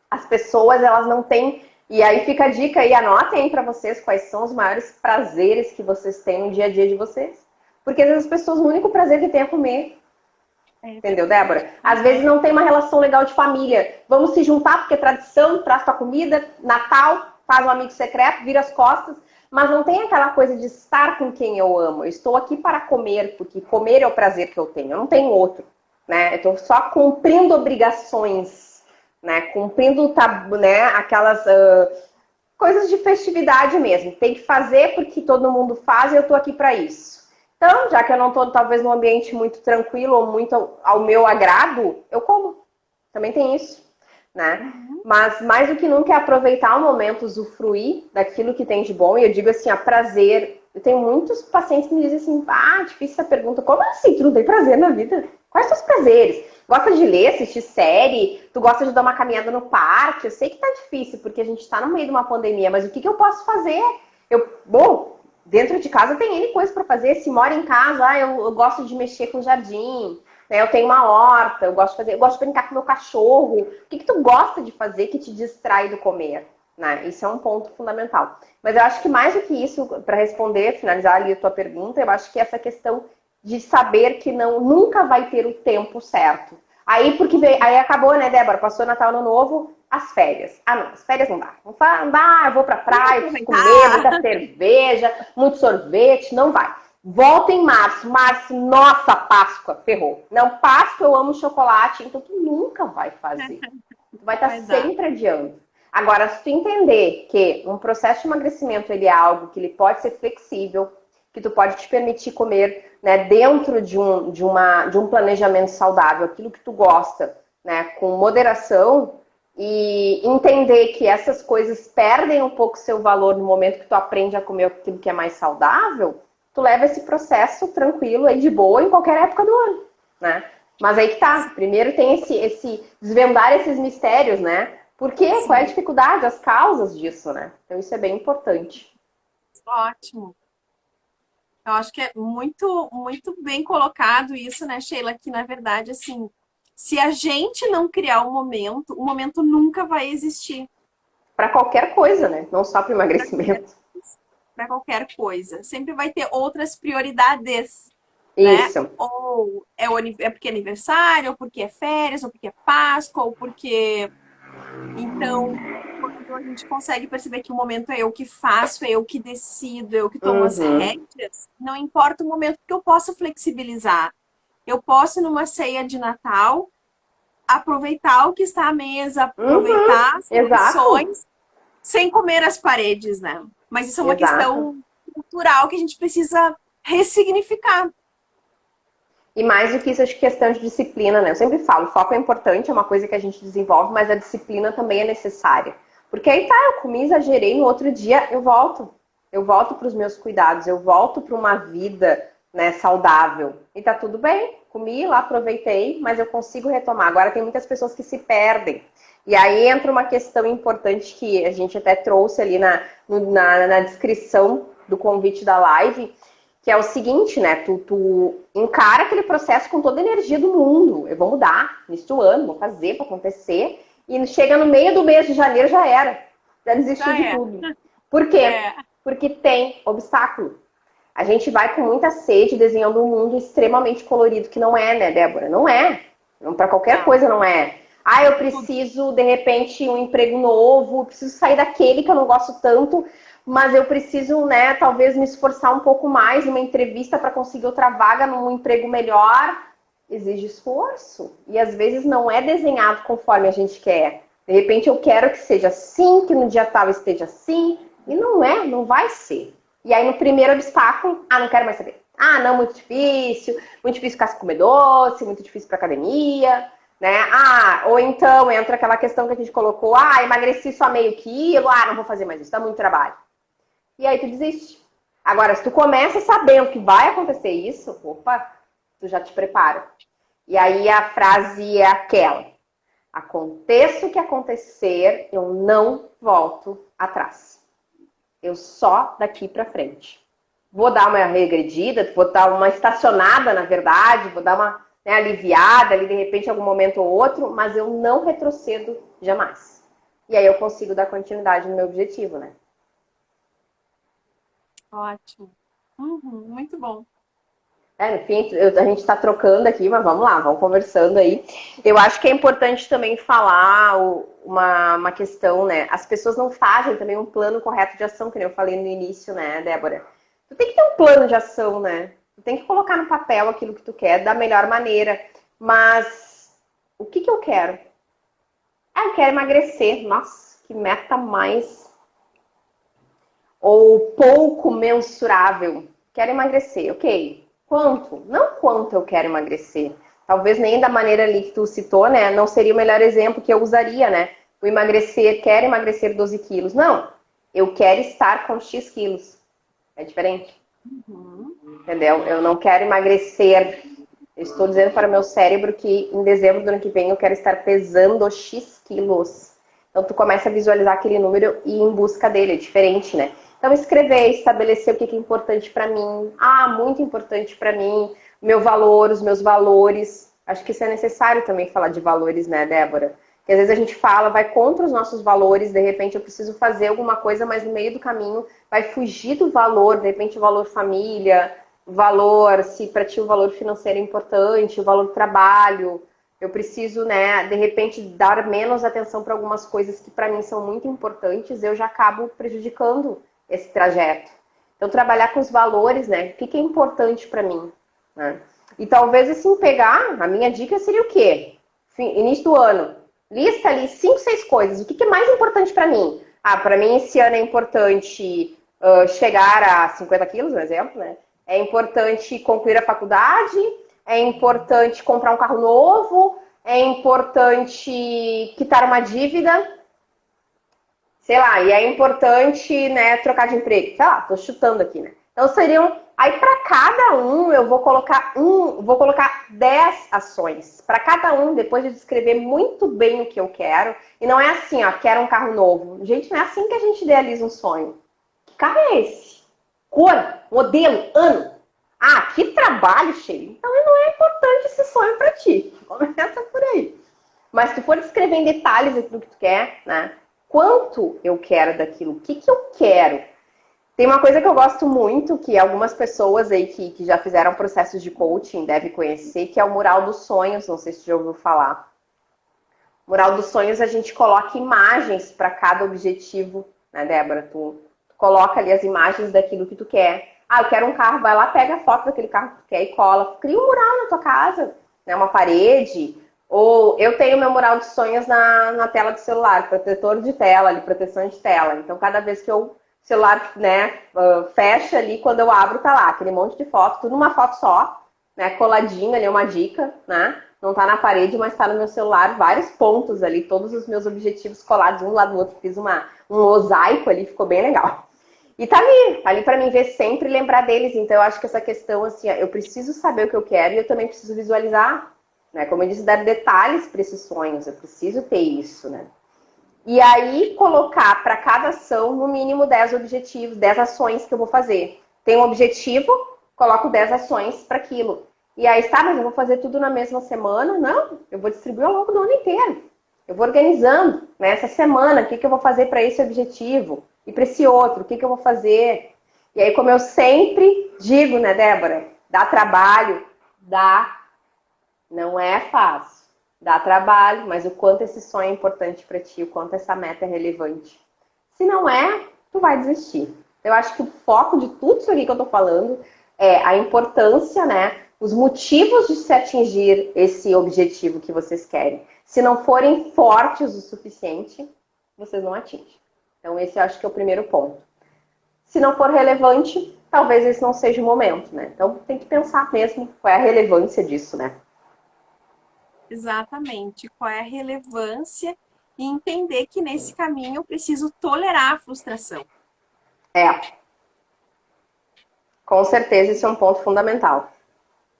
Speaker 1: As pessoas, elas não têm. E aí fica a dica aí, anotem aí pra vocês quais são os maiores prazeres que vocês têm no dia a dia de vocês. Porque às vezes as pessoas, o único prazer que tem é comer. Entendeu, Débora? Às vezes não tem uma relação legal de família. Vamos se juntar porque é tradição, traz tua comida, Natal, faz um amigo secreto, vira as costas. Mas não tem aquela coisa de estar com quem eu amo. Eu estou aqui para comer, porque comer é o prazer que eu tenho. Eu não tenho outro, né? Eu estou só cumprindo obrigações, né? Cumprindo, né, aquelas coisas de festividade mesmo. Tem que fazer porque todo mundo faz e eu estou aqui para isso. Então, já que eu não estou talvez num ambiente muito tranquilo ou muito ao meu agrado, eu como. Também tem isso, né? Mas mais do que nunca é aproveitar o momento, usufruir daquilo que tem de bom. E eu digo assim, a prazer. Eu tenho muitos pacientes que me dizem assim, difícil essa pergunta. Como assim? Tu não tem prazer na vida? Quais são os prazeres? Gosta de ler, assistir série? Tu gosta de dar uma caminhada no parque? Eu sei que tá difícil, porque a gente tá no meio de uma pandemia, mas o que eu posso fazer? Bom, dentro de casa tem N coisas para fazer. Se mora em casa, eu gosto de mexer com jardim, né? Eu tenho uma horta, eu gosto de brincar com meu cachorro. O que tu gosta de fazer que te distrai do comer? Né? Isso é um ponto fundamental. Mas eu acho que mais do que isso, para responder, finalizar ali a tua pergunta, eu acho que essa questão de saber que nunca vai ter o tempo certo. Aí acabou, né, Débora? Passou Natal, Ano Novo, as férias. Ah, não, as férias não dá. Não dá, eu vou pra praia, preciso comer, muita cerveja, muito sorvete, não vai. Volta em março. Março, nossa, Páscoa, ferrou. Não, Páscoa eu amo chocolate, então tu nunca vai fazer. Tu vai estar sempre adiando. Agora, se tu entender que um processo de emagrecimento ele é algo que ele pode ser flexível, que tu pode te permitir comer, né, dentro de um planejamento saudável, aquilo que tu gosta, né, com moderação, e entender que essas coisas perdem um pouco seu valor no momento que tu aprende a comer aquilo que é mais saudável, tu leva esse processo tranquilo aí de boa em qualquer época do ano, né? Mas aí que tá, primeiro tem esse desvendar esses mistérios, né? Por quê? Sim. Qual é a dificuldade, as causas disso, né? Então isso é bem importante.
Speaker 2: Ótimo. Eu acho que é muito, muito bem colocado isso, né, Sheila? Que na verdade, assim, se a gente não criar o momento nunca vai existir.
Speaker 1: Para qualquer coisa, né? Não só para emagrecimento.
Speaker 2: Para qualquer coisa. Sempre vai ter outras prioridades.
Speaker 1: Isso.
Speaker 2: Né? Ou é porque é aniversário, ou porque é férias, ou porque é Páscoa, ou porque. Então, quando a gente consegue perceber que o momento é eu que faço, é eu que decido, é eu que tomo as rédeas, não importa o momento, porque eu posso flexibilizar. Eu posso, numa ceia de Natal, aproveitar o que está à mesa, aproveitar as refeições, sem comer as paredes, né? Mas isso é uma questão cultural que a gente precisa ressignificar.
Speaker 1: E mais do que isso, acho que questão de disciplina, né? Eu sempre falo, foco é importante, é uma coisa que a gente desenvolve, mas a disciplina também é necessária. Porque aí tá, eu comi, exagerei, no outro dia eu volto. Eu volto para os meus cuidados, eu volto para uma vida, né, saudável. E tá tudo bem, comi lá, aproveitei, mas eu consigo retomar. Agora tem muitas pessoas que se perdem. E aí entra uma questão importante que a gente até trouxe ali na descrição do convite da live, que é o seguinte, né? Tu encara aquele processo com toda a energia do mundo. Eu vou mudar neste ano, vou fazer para acontecer. E chega no meio do mês de janeiro, já era. Já desistiu de tudo. Por quê? Porque tem obstáculo. A gente vai com muita sede desenhando um mundo extremamente colorido, que não é, né, Débora? Não é. Para qualquer coisa não é. Eu preciso, de repente, um emprego novo, preciso sair daquele que eu não gosto tanto, mas eu preciso, né, talvez me esforçar um pouco mais numa entrevista para conseguir outra vaga num emprego melhor. Exige esforço. E às vezes não é desenhado conforme a gente quer. De repente eu quero que seja assim, que no dia tal esteja assim. E não é, não vai ser. E aí no primeiro obstáculo, não quero mais saber. Não, muito difícil ficar sem comer doce, muito difícil para academia, né? Ou então entra aquela questão que a gente colocou, emagreci só meio quilo, não vou fazer mais isso, dá muito trabalho. E aí tu desiste. Agora, se tu começa sabendo que vai acontecer isso, opa, tu já te prepara. E aí a frase é aquela: aconteça o que acontecer, eu não volto atrás. Eu só daqui para frente. Vou dar uma regredida, vou dar uma estacionada, na verdade, vou dar uma, né, aliviada ali de repente em algum momento ou outro, mas eu não retrocedo jamais. E aí eu consigo dar continuidade no meu objetivo, né?
Speaker 2: Ótimo. Uhum, muito bom.
Speaker 1: No fim, a gente está trocando aqui, mas vamos lá, vamos conversando aí. Eu acho que é importante também falar uma questão, né? As pessoas não fazem também um plano correto de ação, que nem eu falei no início, né, Débora? Tu tem que ter um plano de ação, né? Tu tem que colocar no papel aquilo que tu quer da melhor maneira. Mas o que eu quero? Eu quero emagrecer. Nossa, que meta mais ou pouco mensurável. Quero emagrecer, ok. Quanto? Não quanto eu quero emagrecer. Talvez nem da maneira ali que tu citou, né? Não seria o melhor exemplo que eu usaria, né? O emagrecer, quero emagrecer 12 quilos. Não, eu quero estar com X quilos. É diferente.
Speaker 2: Uhum.
Speaker 1: Entendeu? Eu não quero emagrecer. Eu estou dizendo para o meu cérebro que em dezembro do ano que vem eu quero estar pesando X quilos. Então tu começa a visualizar aquele número e ir em busca dele, é diferente, né? Então escrever, estabelecer o que é importante para mim. Ah, muito importante para mim, meu valor, os meus valores. Acho que isso é necessário também falar de valores, né, Débora? Porque às vezes a gente fala, vai contra os nossos valores, de repente eu preciso fazer alguma coisa, mas no meio do caminho vai fugir do valor, de repente o valor família, o valor, se para ti o valor financeiro é importante, o valor trabalho. Eu preciso, né, de repente, dar menos atenção para algumas coisas que para mim são muito importantes, eu já acabo prejudicando esse trajeto. Então, trabalhar com os valores, né? O que é importante para mim, né? E talvez, assim, pegar, a minha dica seria o quê? Início do ano, lista ali 5, 6 coisas. O que é mais importante para mim? Ah, para mim esse ano é importante chegar a 50 quilos, um exemplo, né? É importante concluir a faculdade, é importante comprar um carro novo, é importante quitar uma dívida, sei lá, e é importante, né, trocar de emprego. Sei lá, tô chutando aqui, né? Então seriam, aí para cada um eu vou colocar 10 ações. Para cada um, depois de descrever muito bem o que eu quero, e não é assim, ó, quero um carro novo. Gente, não é assim que a gente idealiza um sonho. Que carro é esse? Cor, modelo, ano. Ah, que trabalho, cheio. Então não é importante esse sonho para ti. Começa por aí. Mas se tu for descrever em detalhes aquilo que tu quer, né? Quanto eu quero daquilo? O que eu quero? Tem uma coisa que eu gosto muito, que algumas pessoas aí que já fizeram processos de coaching devem conhecer, que é o mural dos sonhos. Não sei se você já ouviu falar. Mural dos sonhos, a gente coloca imagens para cada objetivo, né, Débora? Tu coloca ali as imagens daquilo que tu quer. Ah, eu quero um carro, vai lá, pega a foto daquele carro que tu quer e cola. Cria um mural na tua casa, né? Uma parede. Ou eu tenho meu mural de sonhos na tela do celular, protetor de tela, ali, proteção de tela. Então, cada vez que o celular, né, fecha ali, quando eu abro, tá lá, aquele monte de foto, tudo numa foto só, né, coladinho ali, uma dica, né? Não tá na parede, mas tá no meu celular, vários pontos ali, todos os meus objetivos colados um lado do outro. Fiz um mosaico ali, ficou bem legal. E tá ali pra mim ver sempre e lembrar deles. Então eu acho que essa questão, assim, eu preciso saber o que eu quero e eu também preciso visualizar, né? Como eu disse, dar detalhes para esses sonhos, eu preciso ter isso, né? E aí colocar para cada ação, no mínimo 10 objetivos, 10 ações que eu vou fazer. Tem um objetivo, coloco 10 ações para aquilo. E aí, tá, mas eu vou fazer tudo na mesma semana? Não, eu vou distribuir ao longo do ano inteiro. Eu vou organizando, né, essa semana, o que eu vou fazer para esse objetivo? E para esse outro, o que eu vou fazer? E aí, como eu sempre digo, né, Débora? Dá trabalho, dá, não é fácil. Dá trabalho, mas o quanto esse sonho é importante para ti, o quanto essa meta é relevante. Se não é, tu vai desistir. Eu acho que o foco de tudo isso aqui que eu tô falando é a importância, né? Os motivos de se atingir esse objetivo que vocês querem. Se não forem fortes o suficiente, vocês não atingem. Então, esse eu acho que é o primeiro ponto. Se não for relevante, talvez esse não seja o momento, né? Então, tem que pensar mesmo qual é a relevância disso, né?
Speaker 2: Exatamente. Qual é a relevância e entender que nesse caminho eu preciso tolerar a frustração.
Speaker 1: É, com certeza esse é um ponto fundamental.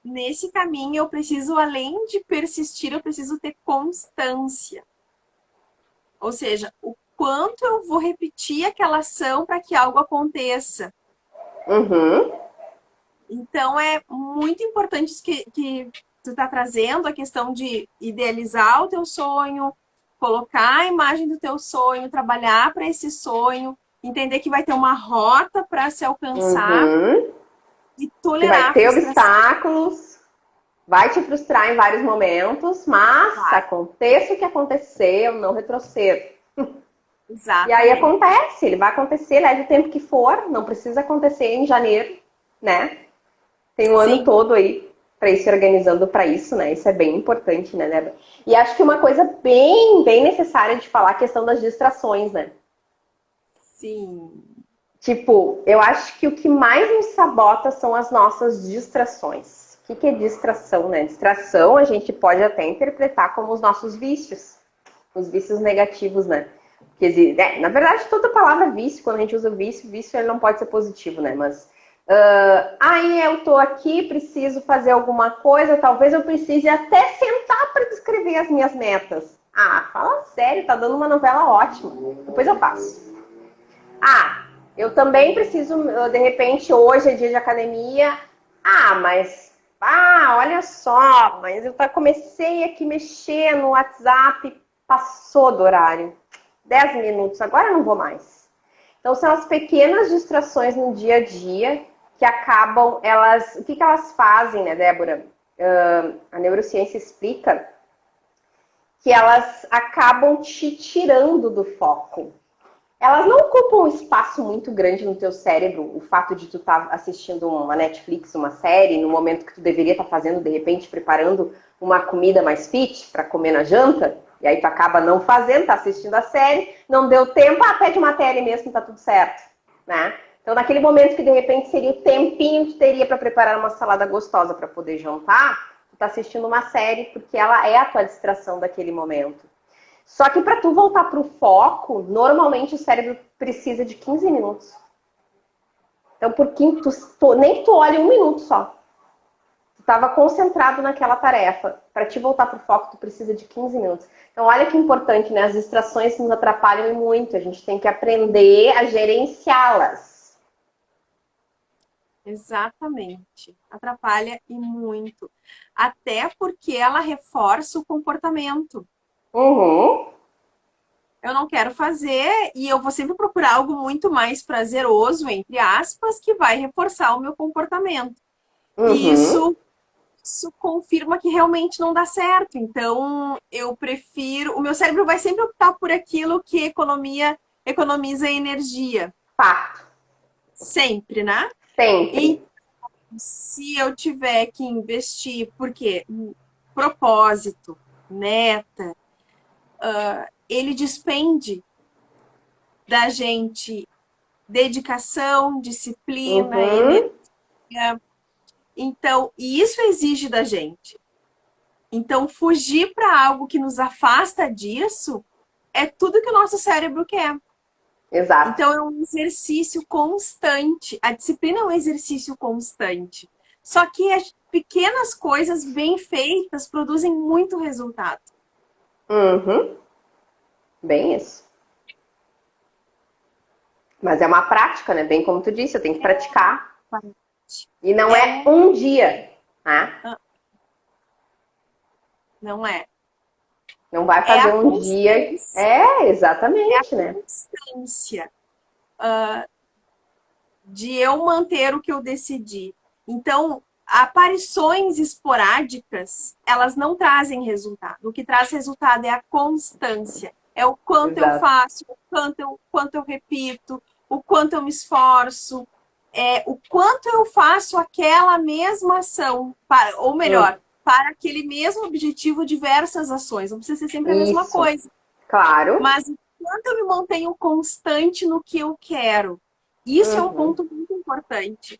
Speaker 2: nesse caminho eu preciso, além de persistir, eu preciso ter constância. Ou seja, o quanto eu vou repetir aquela ação para que algo aconteça.
Speaker 1: Uhum.
Speaker 2: Então, é muito importante isso que tu está trazendo, a questão de idealizar o teu sonho, colocar a imagem do teu sonho, trabalhar para esse sonho, entender que vai ter uma rota para se alcançar
Speaker 1: Uhum.
Speaker 2: e
Speaker 1: Que vai
Speaker 2: tolerar a
Speaker 1: ter
Speaker 2: frustração.
Speaker 1: obstáculos, vai te frustrar em vários momentos, mas
Speaker 2: Vai.
Speaker 1: aconteça o que acontecer, eu não retrocedo. E aí
Speaker 2: Exatamente.
Speaker 1: acontece, ele vai acontecer, leve o tempo que for, não precisa acontecer em janeiro, né? Tem um ano
Speaker 2: Sim,
Speaker 1: todo aí para ir se organizando para isso, né? Isso é bem importante, né, Débora? E acho que uma coisa bem necessária de falar é a questão das distrações, né?
Speaker 2: sim.
Speaker 1: Tipo, eu acho que o que mais nos sabota são as nossas distrações. O que é distração, né? Distração a gente pode até interpretar como os nossos vícios, os vícios negativos, né? Porque, na verdade, toda palavra vício, quando a gente usa vício, vício ele não pode ser positivo, né? Mas aí eu tô aqui, preciso fazer alguma coisa, talvez eu precise até sentar para descrever as minhas metas. Ah, fala sério, tá dando uma novela ótima. Depois eu faço. Ah, eu também preciso, de repente, hoje é dia de academia. Olha só, mas eu comecei aqui a mexer no WhatsApp, passou do horário. 10 minutos, agora eu não vou mais. Então, são as pequenas distrações no dia a dia que acabam, o que elas fazem, né, Débora? A neurociência explica que elas acabam te tirando do foco. Elas não ocupam um espaço muito grande no teu cérebro, o fato de tu estar assistindo uma Netflix, uma série, no momento que tu deveria estar fazendo, de repente, preparando uma comida mais fit para comer na janta, e aí tu acaba não fazendo, tá assistindo a série, não deu tempo, pede uma tele mesmo, tá tudo certo, né? Então, naquele momento que de repente seria o tempinho que tu teria para preparar uma salada gostosa para poder jantar, tu tá assistindo uma série porque ela é a tua distração daquele momento. Só que para tu voltar para o foco, normalmente o cérebro precisa de 15 minutos. Então, por que nem que tu olhe um minuto só. Tu estava concentrado naquela tarefa. Para te voltar para o foco, tu precisa de 15 minutos. Então, olha que importante, né? As distrações nos atrapalham muito. A gente tem que aprender a gerenciá-las.
Speaker 2: Exatamente. Atrapalha e muito. Até porque ela reforça o comportamento.
Speaker 1: Uhum.
Speaker 2: Eu não quero fazer e eu vou sempre procurar algo muito mais prazeroso, entre aspas, que vai reforçar o meu comportamento. E
Speaker 1: Uhum.
Speaker 2: isso confirma que realmente não dá certo. Então, eu prefiro. O meu cérebro vai sempre optar por aquilo que economiza energia.
Speaker 1: Fato.
Speaker 2: Sempre, né?
Speaker 1: Sempre.
Speaker 2: E se eu tiver que investir, porque propósito, meta, ele despende da gente dedicação, disciplina,
Speaker 1: Uhum.
Speaker 2: energia. Então, e isso exige da gente. Então, fugir para algo que nos afasta disso é tudo que o nosso cérebro quer.
Speaker 1: Exato.
Speaker 2: Então, é um exercício constante. A disciplina é um exercício constante. Só que as pequenas coisas bem feitas produzem muito resultado.
Speaker 1: Uhum. Bem isso. Mas é uma prática, né? Bem como tu disse, eu tenho que praticar. E não
Speaker 2: É
Speaker 1: é
Speaker 2: um.
Speaker 1: um dia, né?
Speaker 2: Não é.
Speaker 1: Não vai
Speaker 2: É
Speaker 1: fazer
Speaker 2: a
Speaker 1: um dia.
Speaker 2: constância.
Speaker 1: É,
Speaker 2: É a
Speaker 1: exatamente, né?
Speaker 2: constância de eu manter o que eu decidi. Então, aparições esporádicas, elas não trazem resultado. O que traz resultado é a constância. É o quanto eu
Speaker 1: Exato.
Speaker 2: faço, quanto eu repito, o quanto eu me esforço, o quanto eu faço aquela mesma ação, ou melhor, para aquele mesmo objetivo, diversas ações. Não precisa ser sempre a mesma
Speaker 1: Isso,
Speaker 2: coisa.
Speaker 1: claro.
Speaker 2: Mas quanto eu me mantenho constante no que eu quero. Isso é um
Speaker 1: Uhum.
Speaker 2: ponto muito importante,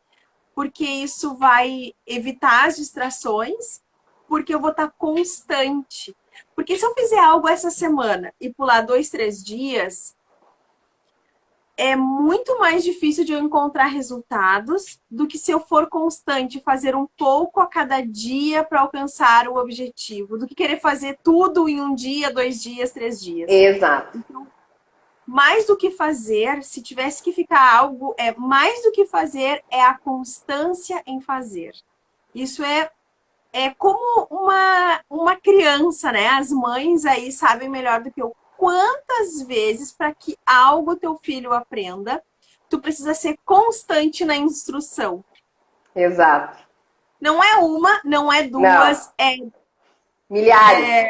Speaker 2: porque isso vai evitar as distrações, porque eu vou estar constante. Porque se eu fizer algo essa semana e pular 2, 3 dias, é muito mais difícil de eu encontrar resultados do que se eu for constante, fazer um pouco a cada dia para alcançar o objetivo, do que querer fazer tudo em um dia, 2 dias, 3 dias.
Speaker 1: Exato.
Speaker 2: Então, mais do que fazer, se tivesse que ficar algo, mais do que fazer é a constância em fazer. Isso é como uma criança, né? As mães aí sabem melhor do que eu. Quantas vezes, para que algo teu filho aprenda, tu precisa ser constante na instrução.
Speaker 1: Exato.
Speaker 2: Não é uma, não é duas,
Speaker 1: Não. Milhares.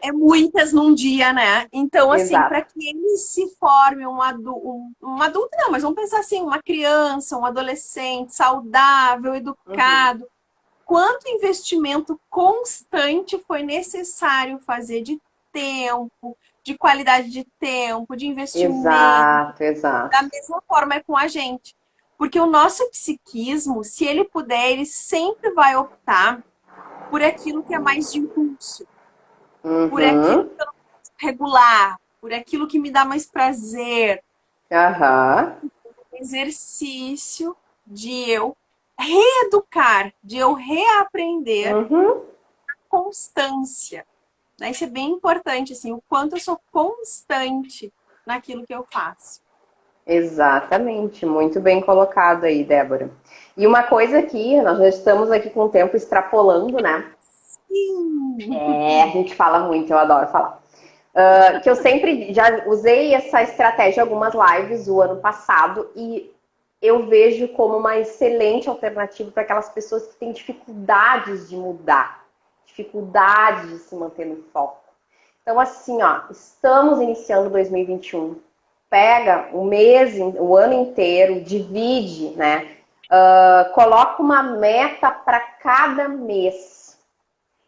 Speaker 2: É muitas num dia, né? Então, assim, para
Speaker 1: Exato.
Speaker 2: que ele se forme um adulto, não, mas vamos pensar assim, uma criança, um adolescente saudável,
Speaker 1: Uhum.
Speaker 2: educado. Quanto investimento constante foi necessário fazer de tempo, de qualidade de tempo, de investimento.
Speaker 1: Exato, exato.
Speaker 2: Da mesma forma é com a gente. Porque o nosso psiquismo, se ele puder, ele sempre vai optar por aquilo que é mais de impulso, por aquilo
Speaker 1: Uhum.
Speaker 2: que eu não posso regular, por aquilo que me dá mais prazer.
Speaker 1: Aham.
Speaker 2: Exercício de eu reeducar, de eu reaprender
Speaker 1: Uhum.
Speaker 2: constância. Né? Isso é bem importante, assim, o quanto eu sou constante naquilo que eu faço.
Speaker 1: Exatamente, muito bem colocado aí, Débora. E uma coisa aqui, nós já estamos aqui com o tempo extrapolando, né?
Speaker 2: Sim!
Speaker 1: A gente fala muito, eu adoro falar. Que eu sempre já usei essa estratégia em algumas lives o ano passado e eu vejo como uma excelente alternativa para aquelas pessoas que têm dificuldades de mudar, dificuldade de se manter no foco. Então, assim, ó, estamos iniciando 2021. Pega o mês, o ano inteiro, divide, né? Coloca uma meta para cada mês.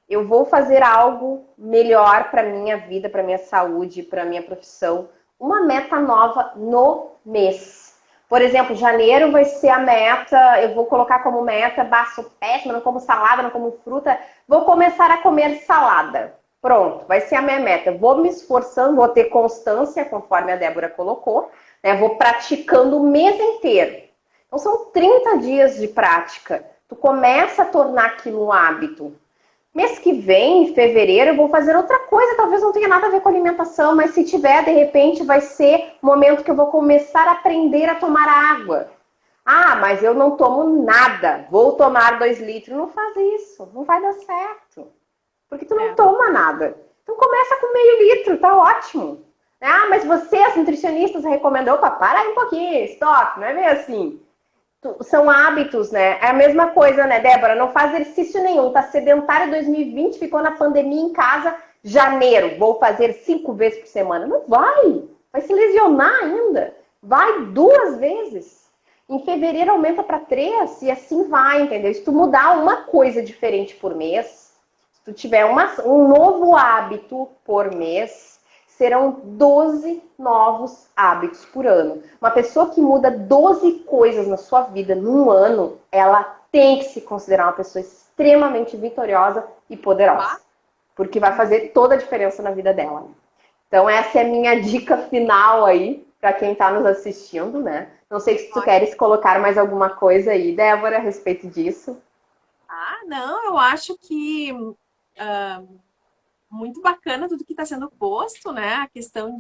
Speaker 1: Eu vou fazer algo melhor para minha vida, para minha saúde, para minha profissão. Uma meta nova no mês. Por exemplo, janeiro vai ser a meta, eu vou colocar como meta, sou péssima, não como salada, não como fruta, vou começar a comer salada. Pronto, vai ser a minha meta. Vou me esforçando, vou ter constância, conforme a Débora colocou, né? Vou praticando o mês inteiro. Então são 30 dias de prática. Tu começa a tornar aquilo um hábito. Mês que vem, em fevereiro, eu vou fazer outra coisa, talvez não tenha nada a ver com alimentação, mas se tiver, de repente, vai ser o momento que eu vou começar a aprender a tomar água. Ah, mas eu não tomo nada, vou tomar 2 litros. Não faz isso, não vai dar certo. Porque tu não toma nada. Então começa com meio litro, tá ótimo. Ah, mas vocês, nutricionistas, recomendam, opa, para aí um pouquinho, stop, não é meio assim. São hábitos, né? É a mesma coisa, né, Débora? Não faz exercício nenhum, tá sedentário 2020, ficou na pandemia em casa, janeiro, vou fazer 5 vezes por semana. Não vai se lesionar ainda. Vai 2 vezes. Em fevereiro aumenta para 3 e assim vai, entendeu? Se tu mudar uma coisa diferente por mês, se tu tiver um novo hábito por mês, serão 12 novos hábitos por ano. Uma pessoa que muda 12 coisas na sua vida num ano, ela tem que se considerar uma pessoa extremamente vitoriosa e poderosa. Porque vai fazer toda a diferença na vida dela. Então essa é a minha dica final aí, para quem está nos assistindo, né? Não sei se tu queres colocar mais alguma coisa aí, Débora, a respeito disso.
Speaker 2: Ah, não, eu acho que muito bacana tudo que está sendo posto, né? A questão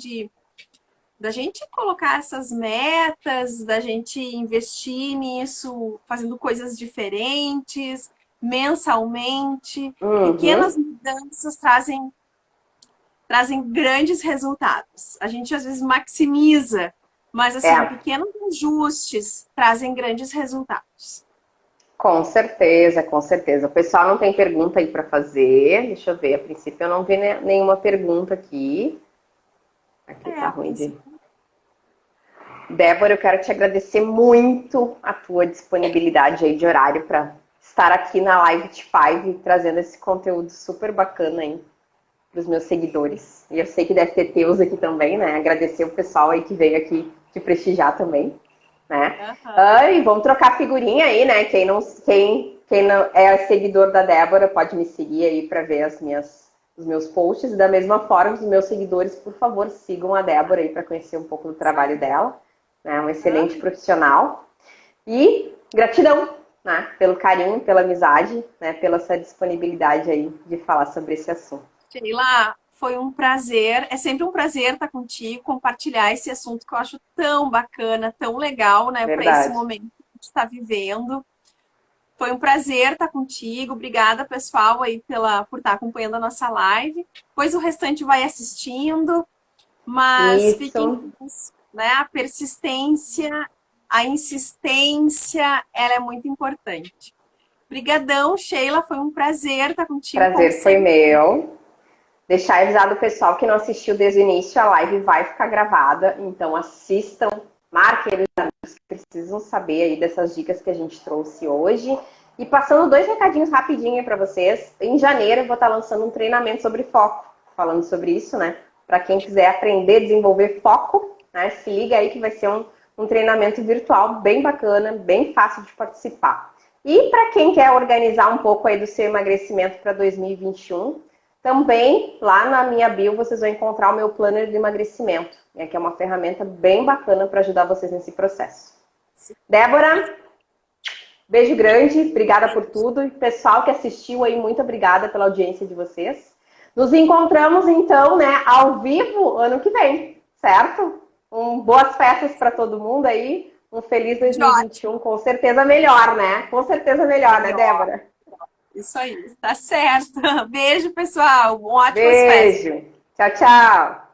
Speaker 2: da gente colocar essas metas, da gente investir nisso, fazendo coisas diferentes, mensalmente. Pequenas
Speaker 1: Uhum.
Speaker 2: mudanças trazem grandes resultados. A gente às vezes maximiza, mas assim,
Speaker 1: É.
Speaker 2: pequenos ajustes trazem grandes resultados.
Speaker 1: Com certeza, com certeza. O pessoal não tem pergunta aí para fazer. Deixa eu ver. A princípio eu não vi nenhuma pergunta aqui. Aqui tá
Speaker 2: A
Speaker 1: ruim de.
Speaker 2: princípio.
Speaker 1: Débora, eu quero te agradecer muito a tua disponibilidade aí de horário para estar aqui na Live de Five trazendo esse conteúdo super bacana aí para os meus seguidores. E eu sei que deve ter teus aqui também, né? Agradecer o pessoal aí que veio aqui te prestigiar também, né? E vamos trocar figurinha aí, né? Quem não é seguidor da Débora pode me seguir aí para ver as minhas os meus posts. E da mesma forma, os meus seguidores, por favor, sigam a Débora aí para conhecer um pouco do trabalho dela. Né? Um excelente profissional. E gratidão, né? Pelo carinho, pela amizade, né? Pela sua disponibilidade aí de falar sobre esse assunto.
Speaker 2: Sheila, foi um prazer. É sempre um prazer estar contigo, compartilhar esse assunto que eu acho tão bacana, tão legal, né? Para esse momento que a gente está vivendo. Foi um prazer estar contigo. Obrigada, pessoal, aí por estar acompanhando a nossa live. Depois o restante vai assistindo. Mas fiquem com isso, né? A persistência, a insistência, ela é muito importante. Obrigadão, Sheila. Foi um prazer estar contigo.
Speaker 1: Prazer foi meu. Deixar avisado o pessoal que não assistiu desde o início, a live vai ficar gravada. Então assistam, marquem os amigos que precisam saber aí dessas dicas que a gente trouxe hoje. E passando 2 recadinhos rapidinho para vocês. Em janeiro eu vou estar lançando um treinamento sobre foco, falando sobre isso, né? Para quem quiser aprender a desenvolver foco, né? Se liga aí que vai ser um treinamento virtual bem bacana, bem fácil de participar. E para quem quer organizar um pouco aí do seu emagrecimento para 2021, também lá na minha bio vocês vão encontrar o meu planner de emagrecimento, né? Que é uma ferramenta bem bacana para ajudar vocês nesse processo. Débora, beijo grande, obrigada por tudo. E pessoal que assistiu aí, muito obrigada pela audiência de vocês. Nos encontramos, então, né, ao vivo ano que vem, certo? Boas festas para todo mundo aí. Um feliz 2021, com certeza melhor, né? Com certeza melhor, né, Débora?
Speaker 2: Isso aí, tá certo. Beijo, pessoal. Ótimas festas.
Speaker 1: Beijo. Tchau, tchau.